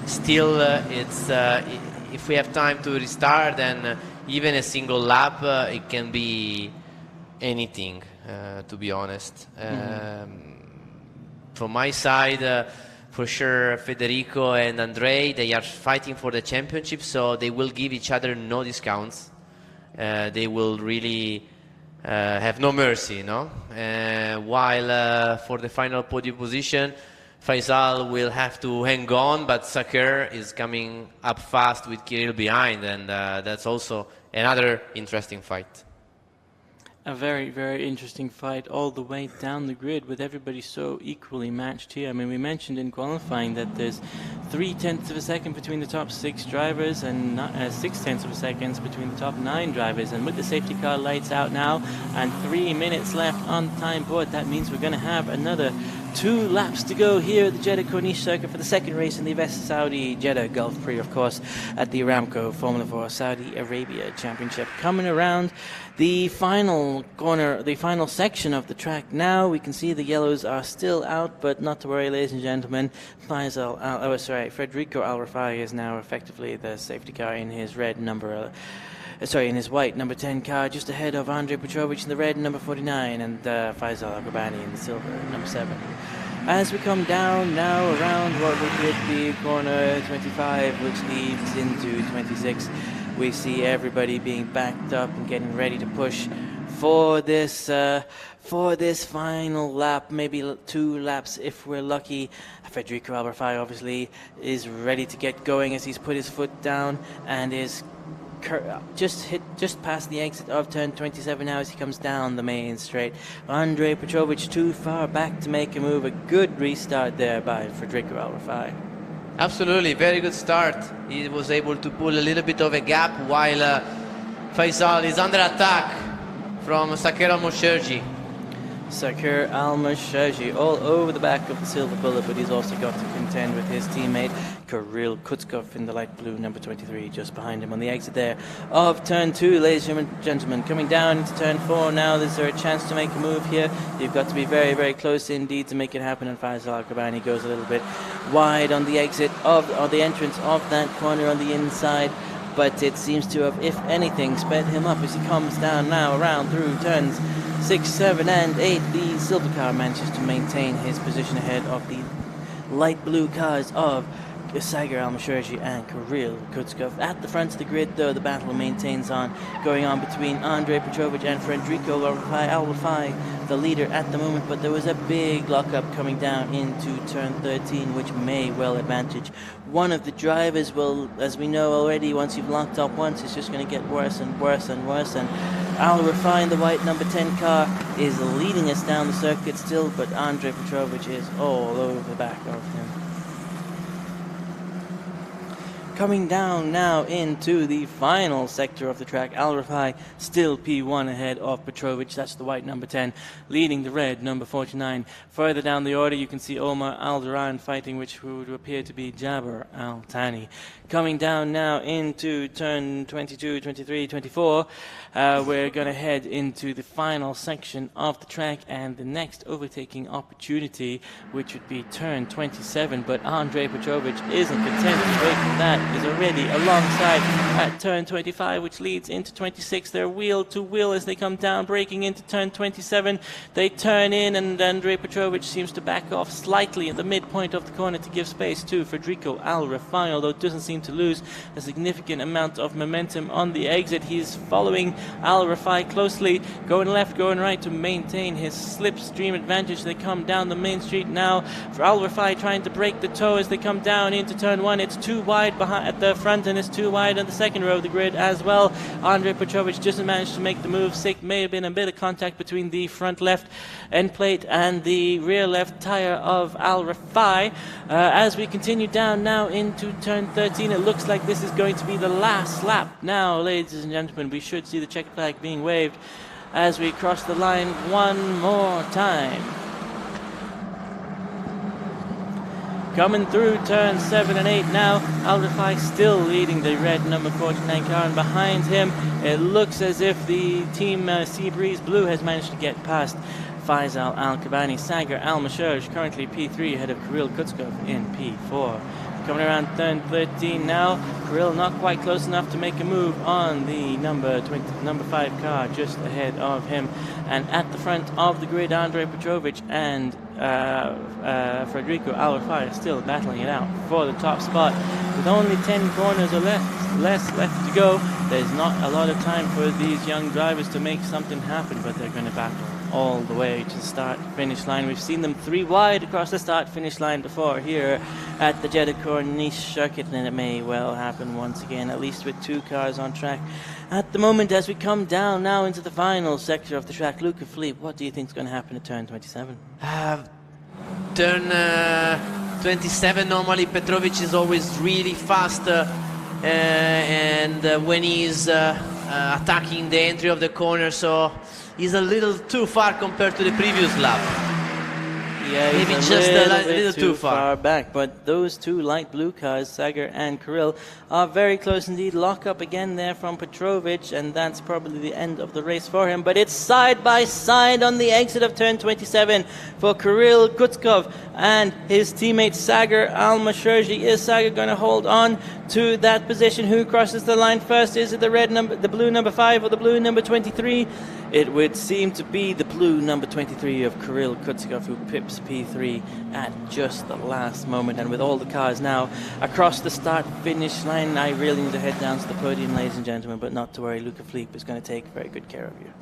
still it's if we have time to restart, then even a single lap, it can be anything, to be honest. From my side, for sure, Federico and Andrei, they are fighting for the championship, so they will give each other no discounts. They will really have no mercy, no? While for the final podium position, Faisal will have to hang on, but Sakir is coming up fast with Kirill behind, and that's also another interesting fight. A very, very interesting fight all the way down the grid, with everybody so equally matched here. I mean, we mentioned in qualifying that there's 0.3 of a second between the top 6 drivers and 0.6 of a second between the top 9 drivers. And with the safety car lights out now and 3 minutes left on the time board, that means we're going to have another 2 laps to go here at the Jeddah Corniche circuit for the second race in the F4 Saudi Jeddah Gulf Prix, of course, at the Aramco Formula 4 Saudi Arabia Championship. Coming around the final corner, the final section of the track now, we can see the yellows are still out, but not to worry, ladies and gentlemen. Federico Alvarez is now effectively the safety car in his red number. In his white number 10 car, just ahead of Andrei Petrovic in the red number 49, and Faisal Al-Ghabani in the silver number 7. As we come down now around what would be corner 25, which leads into 26, we see everybody being backed up and getting ready to push for this final lap, maybe 2 laps if we're lucky. Federico Alvarez obviously is ready to get going as he's put his foot down and is just past the exit of turn 27 now as he comes down the main straight. Andrei Petrovic too far back to make a move. A good restart there by Federico Alvarez. Absolutely, very good start. He was able to pull a little bit of a gap while Faisal is under attack from Sakir Al-Mosherji. Sakir Al-Mosherji all over the back of the silver bullet, but he's also got to contend with his teammate Kirill Kutskov in the light blue number 23 just behind him on the exit there of turn 2, ladies and gentlemen. Coming down into turn 4 now, is there a chance to make a move here? You've got to be very, very close indeed to make it happen, and Faisal Al-Ghabani goes a little bit wide on the exit of, or the entrance of that corner on the inside, but it seems to have, if anything, sped him up as he comes down now around through turns 6, 7 and 8. The silver car manages to maintain his position ahead of the light blue cars of Sagar Al-Mosherji and Kirill Kutskov. At the front of the grid, though, the battle maintains on, going on between Andrei Petrovic and Federico Alvarez, the leader at the moment, but there was a big lockup coming down into turn 13, which may well advantage one of the drivers. Well, as we know already, once you've locked up once, it's just going to get worse and worse and worse, and Al-Refine, the white number 10 car, is leading us down the circuit still, but Andrei Petrovic is all over the back of him. Coming down now into the final sector of the track, Al-Refai still P1 ahead of Petrovic. That's the white number 10, leading the red number 49. Further down the order, you can see Omar Al-Duran fighting, which would appear to be Jabir Al-Thani. Coming down now into turn 22, 23, 24, we're going to head into the final section of the track and the next overtaking opportunity, which would be turn 27. But Andrei Petrovic isn't content to wait for that. is already alongside at turn 25, which leads into 26. They're wheel to wheel as they come down, breaking into turn 27. They turn in, and Andrei Petrovic seems to back off slightly at the midpoint of the corner to give space to Federico Al-Rafai, although doesn't seem to lose a significant amount of momentum on the exit. He's following Al-Rafai closely, going left, going right to maintain his slipstream advantage. They come down the main street now for Al-Rafai, trying to break the toe as they come down into turn 1. It's too wide behind at the front, and it's too wide on the second row of the grid as well. Andrei Petrovic doesn't manage to make the move. May have been a bit of contact between the front left end plate and the rear left tire of Al-Rafai. As we continue down now into turn 13, it looks like this is going to be the last lap. Now, ladies and gentlemen, we should see the check flag being waved as we cross the line one more time. Coming through turns 7 and 8 now, Al-Rafai still leading the red number 49 car, and behind him it looks as if the team Seabreeze Blue has managed to get past Faisal Al-Kabani. Sagar Al-Mashaj currently P3 ahead of Kirill Kutskov in P4. Coming around turn 13 now, Kirill not quite close enough to make a move on the number 5 car just ahead of him. And at the front of the grid, Andrei Petrovic and Federico Al-Rafai are still battling it out for the top spot. With only 10 corners or less left to go, there's not a lot of time for these young drivers to make something happen, but they're going to battle all the way to the start-finish line. We've seen them 3 wide across the start-finish line before here at the Jeddah Corniche circuit, and it may well happen once again, at least with 2 cars on track at the moment. As we come down now into the final sector of the track, Luca Philippe, what do you think is going to happen at turn 27? Turn 27, normally Petrovic is always really fast, and when he's attacking the entry of the corner, so he's a little too far compared to the previous lap. Yeah, maybe just a little too far back. But those 2 light blue cars, Sagar and Kirill, are very close indeed. Lock up again there from Petrovic, and that's probably the end of the race for him. But it's side by side on the exit of turn 27 for Kirill Kutskov and his teammate Sagar Al-Masherji. Is Sagar going to hold on to that position? Who crosses the line first? Is it the blue number 5 or the blue number 23? It would seem to be the blue number 23 of Kirill Kutskov, who pips P3 at just the last moment. And with all the cars now across the start-finish line, I really need to head down to the podium, ladies and gentlemen, but not to worry, Luca Philippe is going to take very good care of you.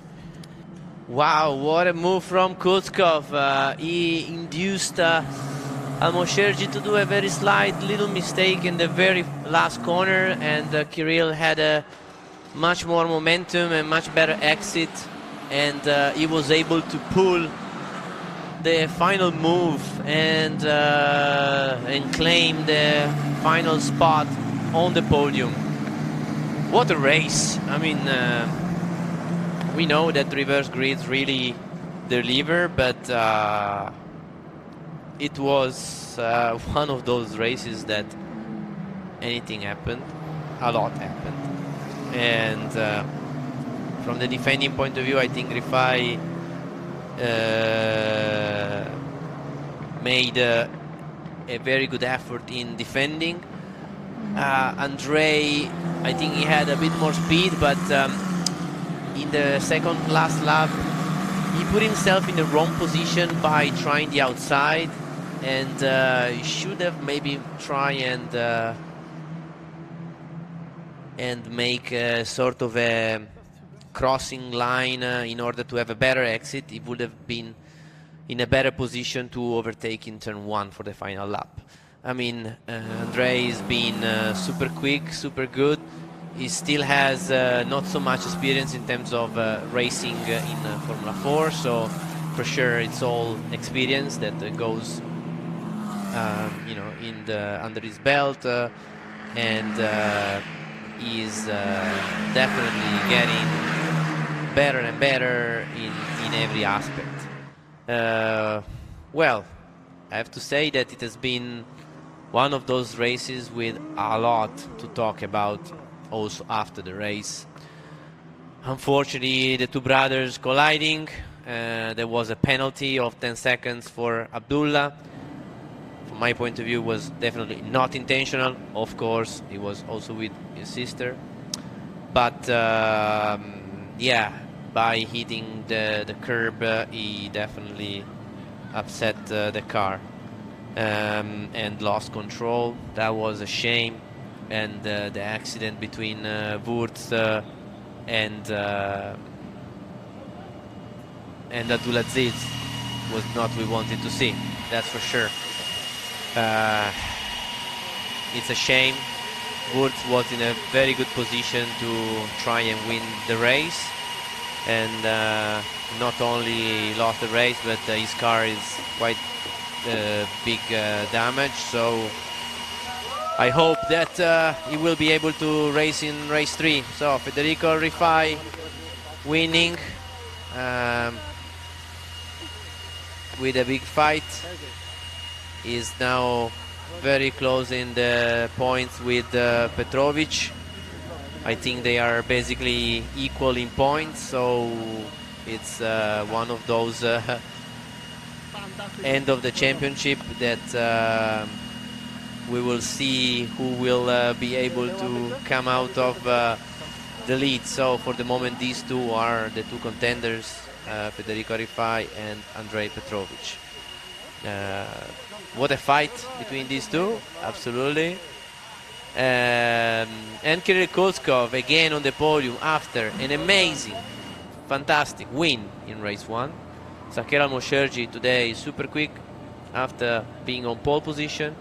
Wow, what a move from Kutskov. He induced Al-Mosherji to do a very slight little mistake in the very last corner, and Kirill had a much more momentum and much better exit, and he was able to pull the final move and claim the final spot on the podium. What a race! I mean, we know that reverse grids really deliver, but it was one of those races that anything happened, a lot happened. And from the defending point of view, I think Rifai made a very good effort in defending. Andrei, I think he had a bit more speed, but in the second last lap, he put himself in the wrong position by trying the outside, and he should have maybe try and make a sort of a crossing line in order to have a better exit. He would have been in a better position to overtake in turn 1 for the final lap. I mean, Andrei has been super quick, super good. He still has not so much experience in terms of racing in Formula 4, so for sure it's all experience that goes you know, under his belt, and is definitely getting better and better in every aspect. Well, I have to say that it has been one of those races with a lot to talk about also after the race. Unfortunately, the 2 brothers colliding. There was a penalty of 10 seconds for Abdullah. from my point of view, was definitely not intentional. Of course, he was also with his sister. But yeah, by hitting the curb, he definitely upset the car and lost control. That was a shame. And the accident between Wurz and Abdulaziz was not what we wanted to see. That's for sure. It's a shame. Wurz was in a very good position to try and win the race, and not only lost the race, but his car is quite big damage. So I hope that he will be able to race in race 3. So Federico Rifai winning with a big fight. Is now very close in the points with Petrovic. I think they are basically equal in points, so it's one of those end of the championship that we will see who will be able to come out of the lead. So for the moment, these two are the two contenders, Federico Rifai and Andrei Petrovic. What a fight between these two, absolutely. And Kirill Kuskov again on the podium after an amazing, fantastic win in race 1. Sakir Mosherji today is super quick after being on pole position.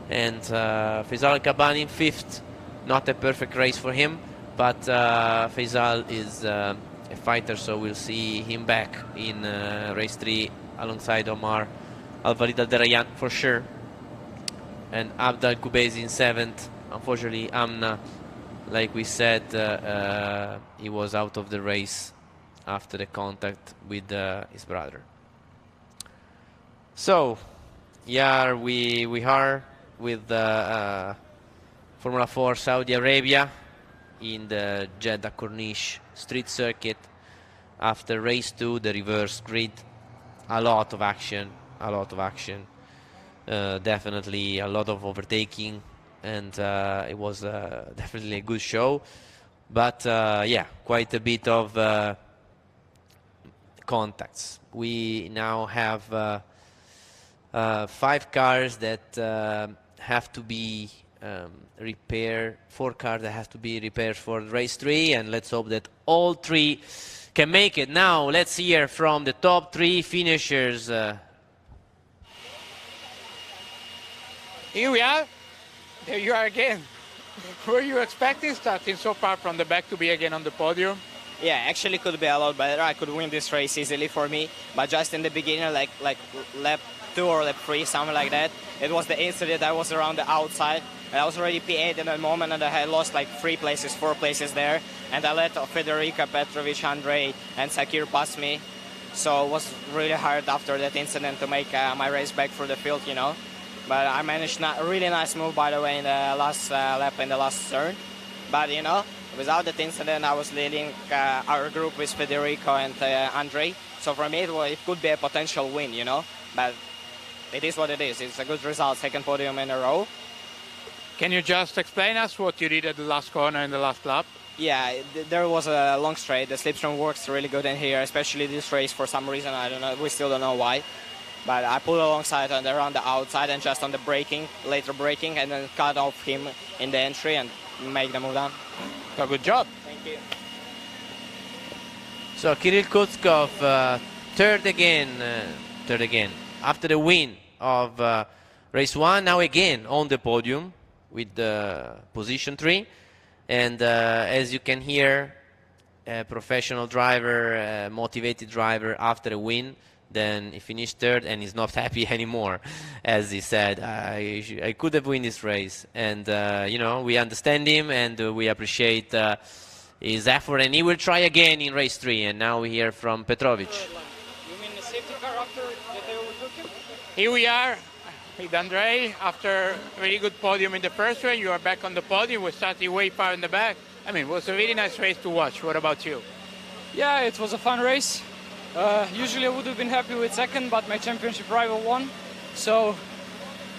And Faisal Kabani in 5th. Not a perfect race for him, but Faisal is a fighter, so we'll see him back in race 3 alongside Omar Alvarid Alderayan for sure. And Abdal Kubezi in 7th. Unfortunately, Amna, like we said, he was out of the race after the contact with his brother. So, yeah, we are with Formula 4 Saudi Arabia in the Jeddah Corniche street circuit. After race 2, the reverse grid, a lot of action. Definitely a lot of overtaking, and it was definitely a good show. But yeah, quite a bit of contacts. We now have 5 cars that have to be repaired, 4 cars that have to be repaired for race 3, and let's hope that all 3 can make it. Now let's hear from the top 3 finishers. Here we are. There you are again. Were you expecting starting so far from the back to be again on the podium? Yeah, actually could be a lot better. I could win this race easily for me, but just in the beginning, like lap 2 or lap 3, something like that, it was the incident. I was around the outside, and I was already P8 in that moment, and I had lost like 4 places there, and I let Federica, Petrovic, Andrei, and Sakir pass me. So it was really hard after that incident to make my race back through the field, you know. But I managed a really nice move, by the way, in the last lap, in the last turn. But, you know, without that incident, I was leading our group with Federico and Andrei. So for me, it could be a potential win, you know. But it is what it is. It's a good result, 2nd podium in a row. Can you just explain us what you did at the last corner in the last lap? Yeah, there was a long straight. The slipstream works really good in here, especially this race for some reason. I don't know. We still don't know why. But I pulled alongside and around the outside and just on the braking, later braking, and then cut off him in the entry and make the move down. So good job. Thank you. So Kirill Kuskov, third again. After the win of race 1, now again on the podium with position 3. And as you can hear, a professional driver, a motivated driver after a win, then he finished 3rd and he's not happy anymore. As he said, I could have won this race. And, you know, we understand him and we appreciate his effort. And he will try again in race 3. And now we hear from Petrovic. You mean the safety car after that they overtook him? Here we are with Andrei. After a very good podium in the first race, you are back on the podium. We started way far in the back. I mean, it was a really nice race to watch. What about you? Yeah, it was a fun race. Usually I would have been happy with 2nd, but my championship rival won. So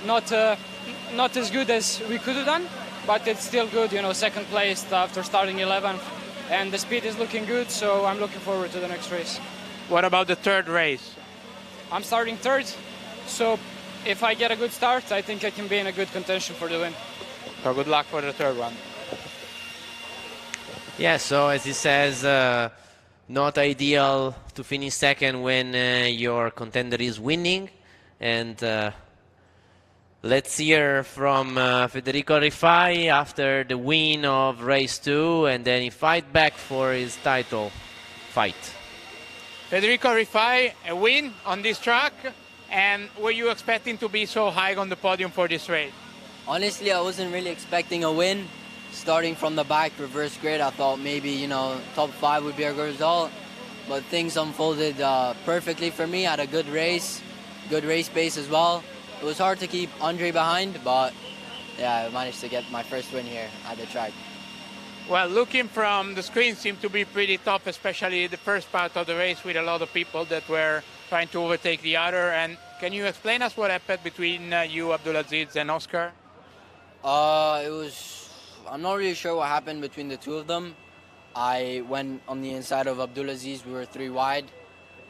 not as good as we could have done, but it's still good. You know, second place after starting 11th, and the speed is looking good. So I'm looking forward to the next race. What about the third race? I'm starting third, so if I get a good start, I think I can be in a good contention for the win. So good luck for the third one. Yeah, so as he says, not ideal to finish second when your contender is winning. And let's hear from Federico Rifai after the win of race 2, and then he fight back for his title fight. Federico Rifai, a win on this track, and were you expecting to be so high on the podium for this race? Honestly, I wasn't really expecting a win. Starting from the back, reverse grid, I thought maybe, you know, top 5 would be a good result. But things unfolded perfectly for me. I had a good race pace as well. It was hard to keep Andre behind, but yeah, I managed to get my first win here at the track. Well, looking from the screen seemed to be pretty tough, especially the first part of the race with a lot of people that were trying to overtake the other. And can you explain us what happened between you, Abdulaziz, and Oscar? I'm not really sure what happened between the two of them. I went on the inside of Abdulaziz. We were 3 wide,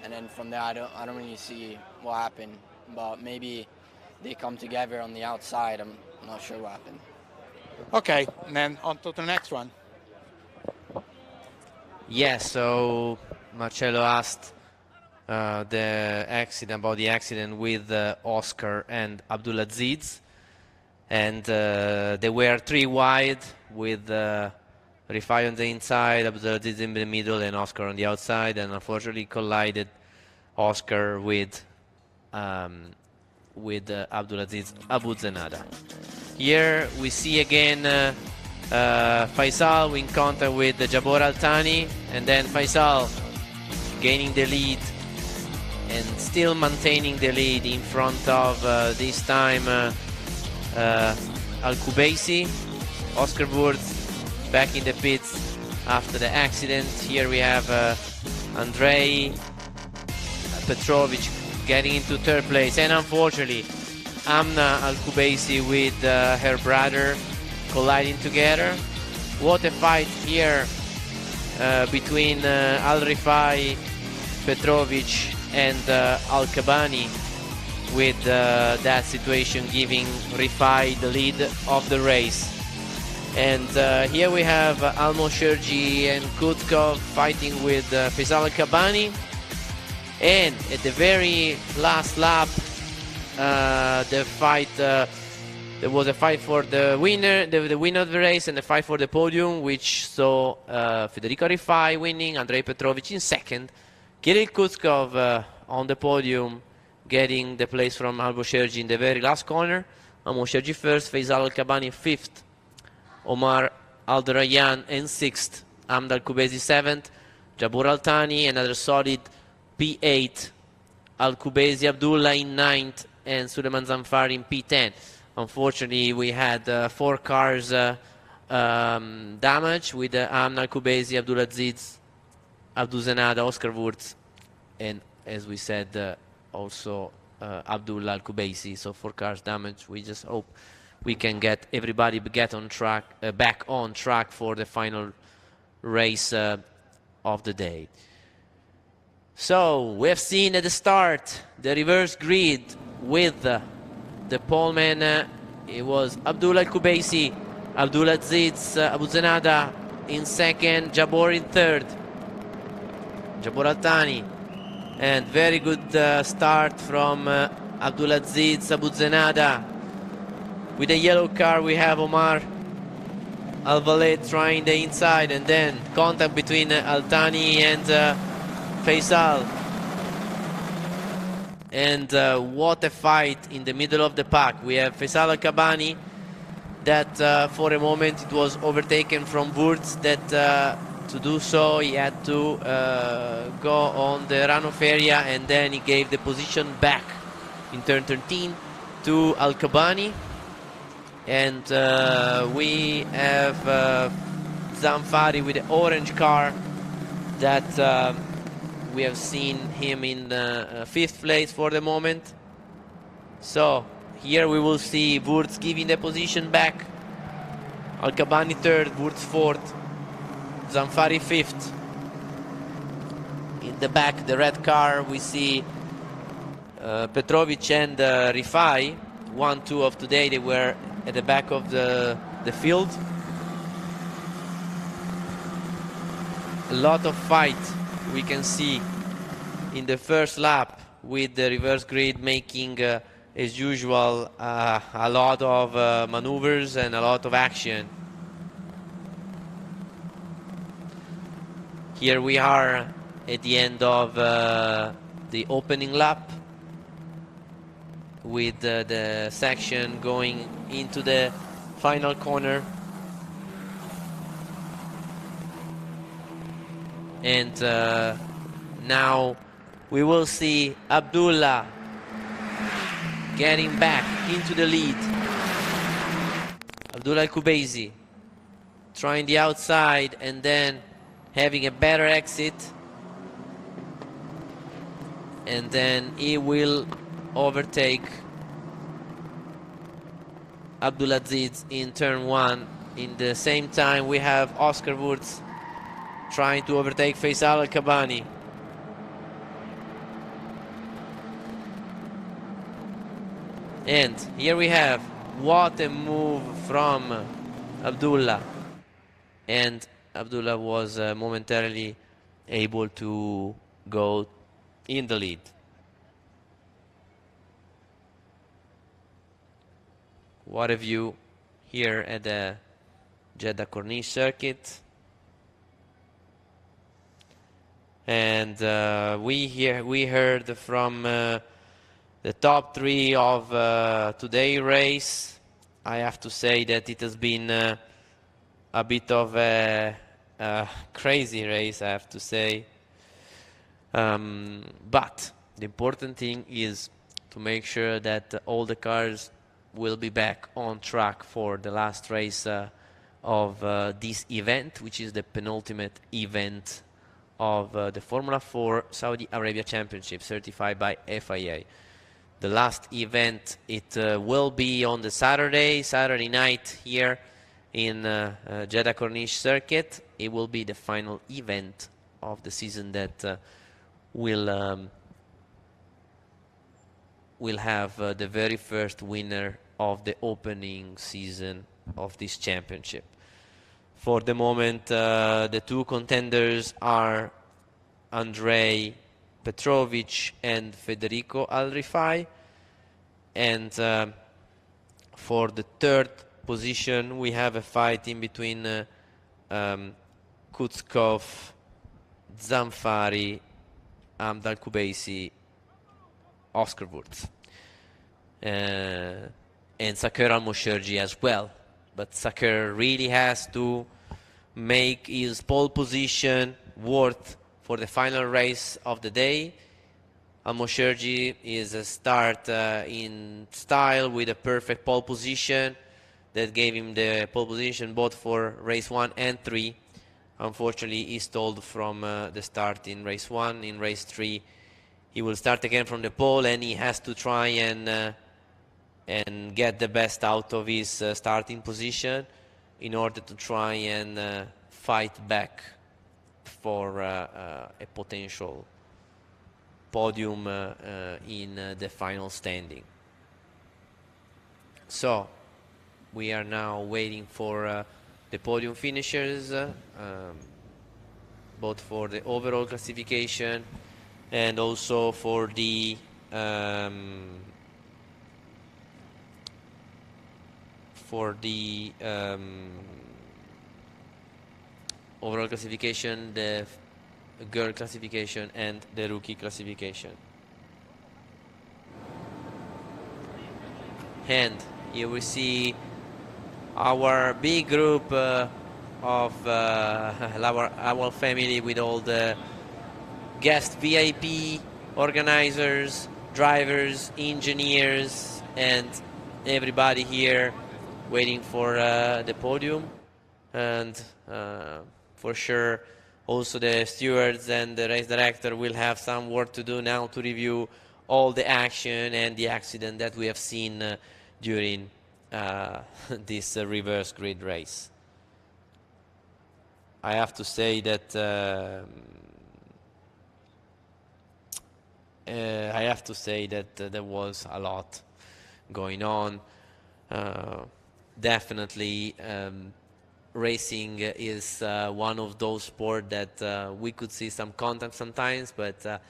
and then from there I don't really see what happened. But maybe they come together on the outside. I'm not sure what happened. Okay, and then on to the next one. Yeah, so Marcello asked about the accident with Oscar and Abdulaziz. And they were 3 wide with Rifai on the inside, Abdulaziz in the middle, and Oscar on the outside. And unfortunately collided Oscar with Abdulaziz Abuzenada. Here we see again Faisal in contact with Jabor Altani, and then Faisal gaining the lead and still maintaining the lead in front of this time Al-Kubaisi. Oscar Wurz back in the pits after the accident. Here we have Andrei Petrovic getting into 3rd place, and unfortunately Amna Al-Kubaisi with her brother colliding together. What a fight here between Al-Rifai, Petrovic and Al-Kabani, with that situation giving Rifai the lead of the race. And here we have Al-Mosherji and Kutkov fighting with Faisal Al-Kabani. And at the very last lap, there was a fight for the winner, the winner of the race, and the fight for the podium, which saw Federico Rifai winning, Andrei Petrovic in 2nd, Kirill Kutkov on the podium, getting the place from Al-Mosherji in the very last corner. Al-Mosherji 1st, Faisal Al-Kabani 5th, Omar Al-Darayan in 6th, Amd Al-Kubaisi 7th, Jabor Altani, another solid P8, Al-Kubaisi Abdullah in 9th, and Suleiman Zanfar in P10. Unfortunately, we had 4 cars damage with Amn Al-Kubaisi, Abdulaziz, Abduzenada, Oscar Wurz, and as we said, also Abdullah Al-Kubaisi. So 4 cars damage. We just hope we can get everybody back on track for the final race of the day. So we have seen at the start the reverse grid with the poleman. It was Abdullah Al-Kubaisi, Abdulaziz Abuzenada in 2nd, Jabor in 3rd, Jabor Altani. And very good start from Abdulaziz Abuzenada. With the yellow car we have Omar Al-Valed trying the inside, and then contact between Altani and Faisal. And what a fight in the middle of the pack. We have Faisal Al-Kabani that for a moment it was overtaken from Wurz, that to do so he had to go on the runoff area, and then he gave the position back in turn 13 to Al-Kabani. And we have Zanfari with the orange car that we have seen him in 5th place for the moment. So Here we will see Wurz giving the position back. Al-Kabani third, Wurz fourth, Zamfari fifth. In the back, the red car, we see Petrovic and Rifai. 1-2 of today, they were at the back of the field. A lot of fight we can see in the first lap, with the reverse grid making, as usual, a lot of maneuvers and a lot of action. Here we are at the end of the opening lap, with the section going into the final corner. And now we will see Abdullah getting back into the lead. Abdullah Al-Kubaisi trying the outside and then having a better exit. And then he will overtake Abdulaziz in turn 1. In the same time, we have Oscar Wurz trying to overtake Faisal Al-Kabani. And here we have, what a move from Abdullah. And Abdullah was momentarily able to go in the lead. What a view here at the Jeddah Corniche circuit. And we heard from the top 3 of today's race. I have to say that it has been a bit of a crazy race, I have to say. But the important thing is to make sure that all the cars will be back on track for the last race of this event, which is the penultimate event of the Formula 4 Saudi Arabia Championship, certified by FIA. The last event, it will be on the Saturday night here in Jeddah Corniche circuit. It will be the final event of the season that will have the very first winner of the opening season of this championship. For the moment, the 2 contenders are Andrei Petrovic and Federico Al-Rifai. And for the 3rd position, we have a fight in between Kutskov, Zamfari, Hamd Al-Kubaisi, Oscar Wurz. And Saker Al-Mosherji as well. But Saker really has to make his pole position worth for the final race of the day. Al-Mosherji is a start in style with a perfect pole position that gave him the pole position both for race 1 and 3. Unfortunately, he stalled from the start in race 1. In race 3, he will start again from the pole, and he has to try and get the best out of his starting position in order to try and fight back for a potential podium in the final standing. So we are now waiting for the podium finishers, both for the overall classification and also for the overall classification, the girl classification, and the rookie classification. And here we see our big group of our family, with all the guest VIP organizers, drivers, engineers, and everybody here waiting for the podium. And for sure also the stewards and the race director will have some work to do now to review all the action and the accident that we have seen during this reverse grid race. I have to say that there was a lot going on. Definitely, racing is one of those sports that we could see some contact sometimes, but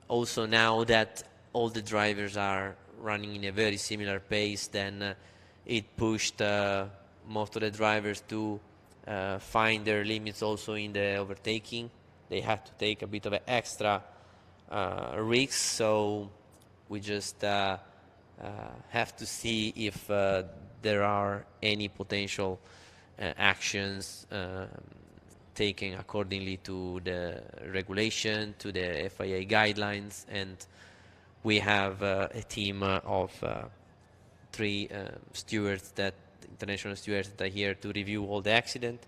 also now that all the drivers are running in a very similar pace, then it pushed most of the drivers to find their limits also in the overtaking. They had to take a bit of an extra risk, so we just have to see if there are any potential actions taken accordingly to the regulation, to the FIA guidelines, and we have a team of 3 stewards, international stewards, that are here to review all the accident.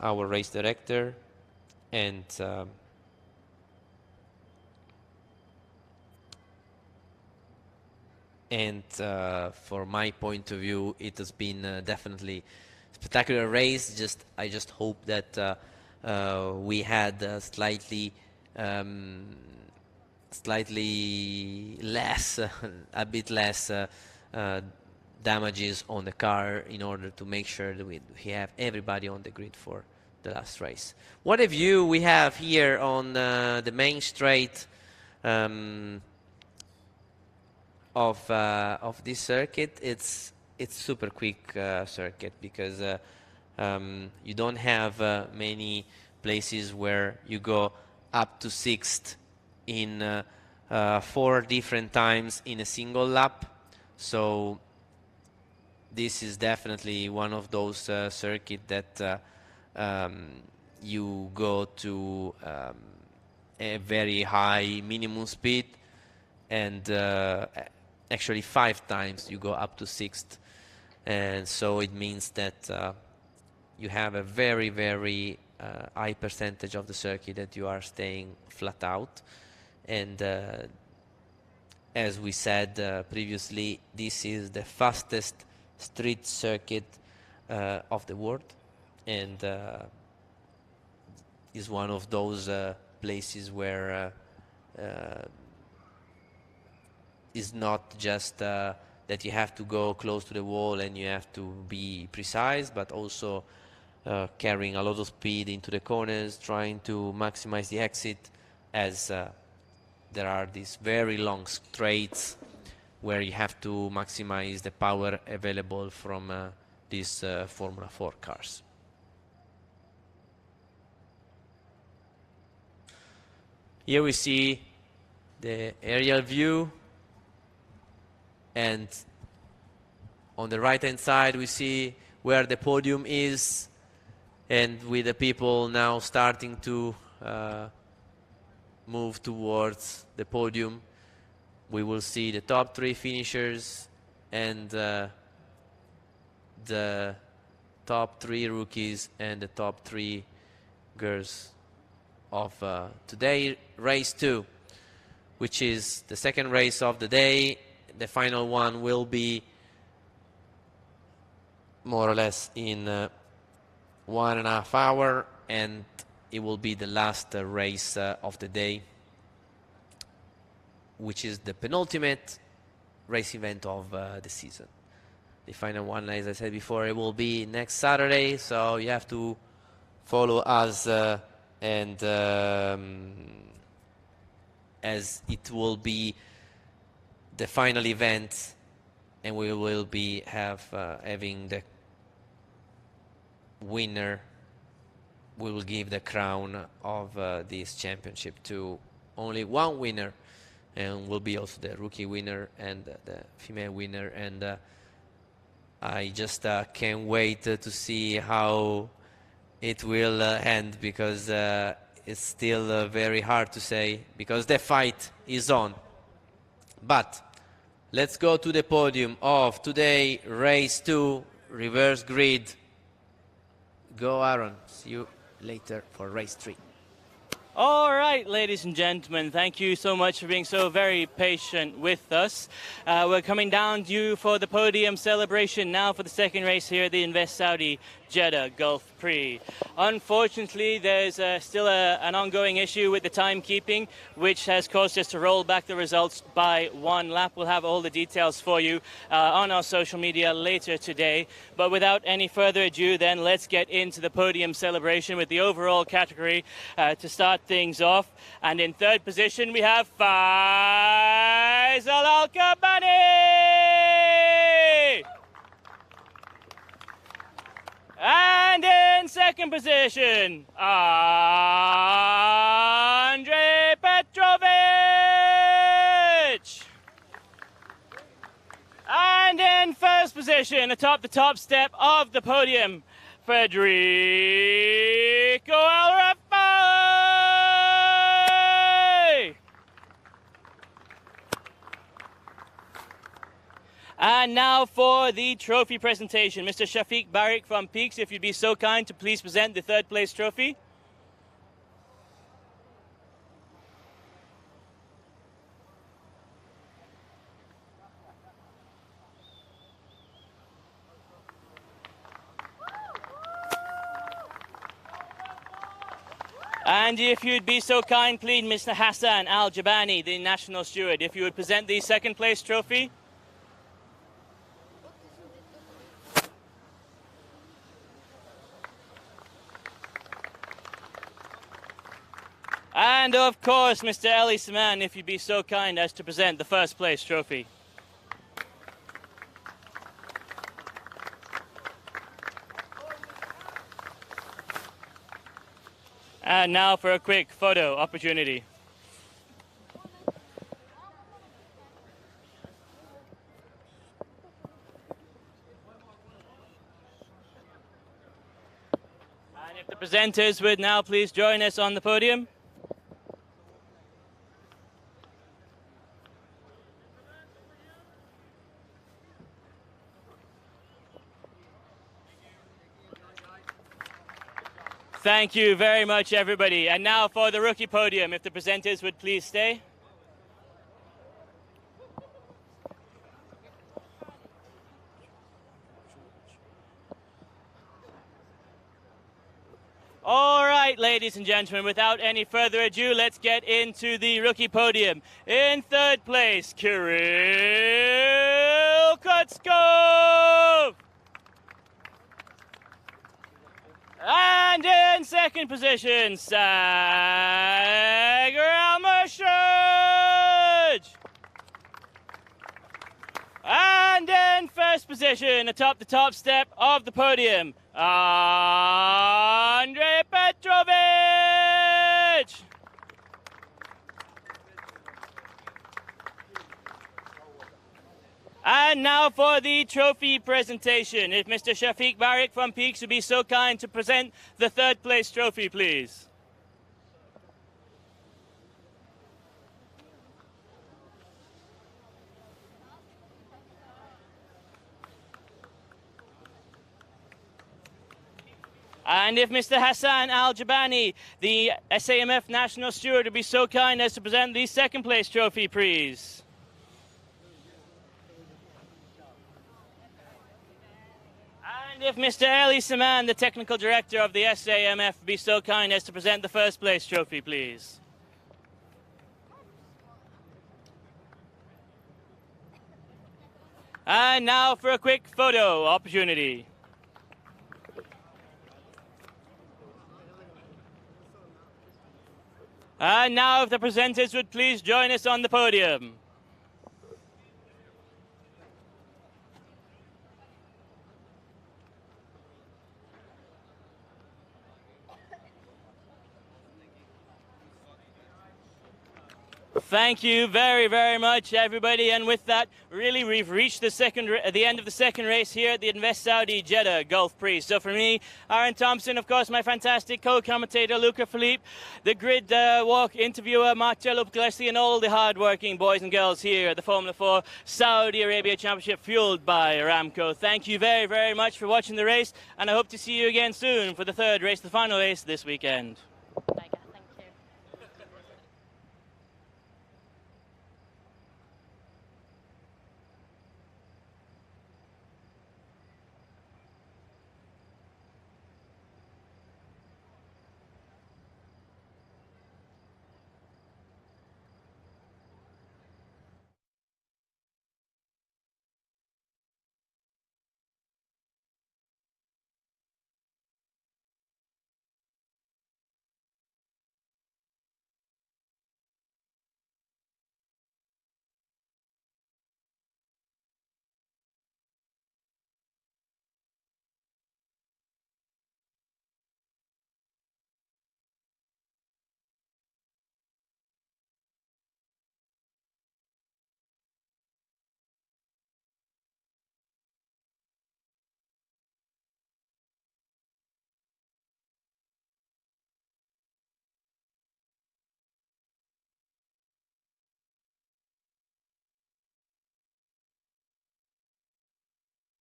Our race director and for my point of view, it has been definitely a spectacular race. I just hope that we had slightly less, a bit less damages on the car, in order to make sure that we have everybody on the grid for the last race. What a view we have here on the main straight of this circuit. It's super quick circuit, because you don't have many places where you go up to 6th in 4 different times in a single lap. So this is definitely one of those circuits that you go to a very high minimum speed, and actually 5 times you go up to 6th, and so it means that you have a very, very high percentage of the circuit that you are staying flat out. And as we said previously, this is the fastest street circuit of the world, and is one of those places where is not just that you have to go close to the wall and you have to be precise, but also carrying a lot of speed into the corners, trying to maximize the exit, as there are these very long straights where you have to maximize the power available from these Formula 4 cars. Here we see the aerial view, and on the right hand side we see where the podium is, and with the people now starting to move towards the podium, we will see the top 3 finishers and the top 3 rookies and the top 3 girls of today, race 2, which is the second race of the day. The final one will be more or less in 1.5 hours, and it will be the last race of the day, which is the penultimate race event of the season. The final one, as I said before, it will be next Saturday, so you have to follow us, and as it will be the final event, and we will be having the winner. We will give the crown of this championship to only one winner, and will be also the rookie winner and the female winner. And I just can't wait to see how it will end, because it's still very hard to say, because the fight is on. But let's go to the podium of today, race 2, reverse grid. Go, Aaron. See you later for race 3. All right, ladies and gentlemen, thank you so much for being so very patient with us. We're coming down to you for the podium celebration now for the second race here at the Invest Saudi Jeddah Gulf Prix. Unfortunately, there's still an ongoing issue with the timekeeping, which has caused us to roll back the results by one lap. We'll have all the details for you on our social media later today. But without any further ado, then let's get into the podium celebration with the overall category to start things off. And in third position, we have Faisal Al-Kabani. And in second position, Andrei Petrovic. And in first position, atop the top step of the podium, Federico El-Rafai. And now for the trophy presentation. Mr. Shafiq Barik from Peaks, if you'd be so kind to please present the third place trophy. And if you'd be so kind, please, Mr. Hassan Al-Jabani, the national steward, if you would present the second place trophy. And of course, Mr. Ali Saman, if you'd be so kind as to present the first place trophy. And now for a quick photo opportunity. And if the presenters would now please join us on the podium. Thank you very much, everybody. And now for the rookie podium, if the presenters would please stay. All right, ladies and gentlemen, without any further ado, let's get into the rookie podium. In third place, Kirill Kutskov. And in second position, Sagar Al-Mashaj. And in first position, atop the top step of the podium, Andrei Petrovic. And now for the trophy presentation. If Mr. Shafiq Barik from Peaks would be so kind to present the third place trophy, please. And if Mr. Hassan Al-Jabani, the SAMF National Steward, would be so kind as to present the second place trophy, please. And if Mr. Ali Saman, the Technical Director of the SAMF, would be so kind as to present the first place trophy, please. And now for a quick photo opportunity. And now if the presenters would please join us on the podium. Thank you very, very much, everybody. And with that, really, we've reached the end of the second race here at the Invest Saudi Jeddah Gulf Prix. So for me, Aaron Thompson, of course, my fantastic co-commentator, Luca Philippe, the grid walk interviewer, Marcello Puglisi, and all the hard-working boys and girls here at the Formula 4 Saudi Arabia Championship, fueled by Aramco. Thank you very, very much for watching the race, and I hope to see you again soon for the third race, the final race this weekend.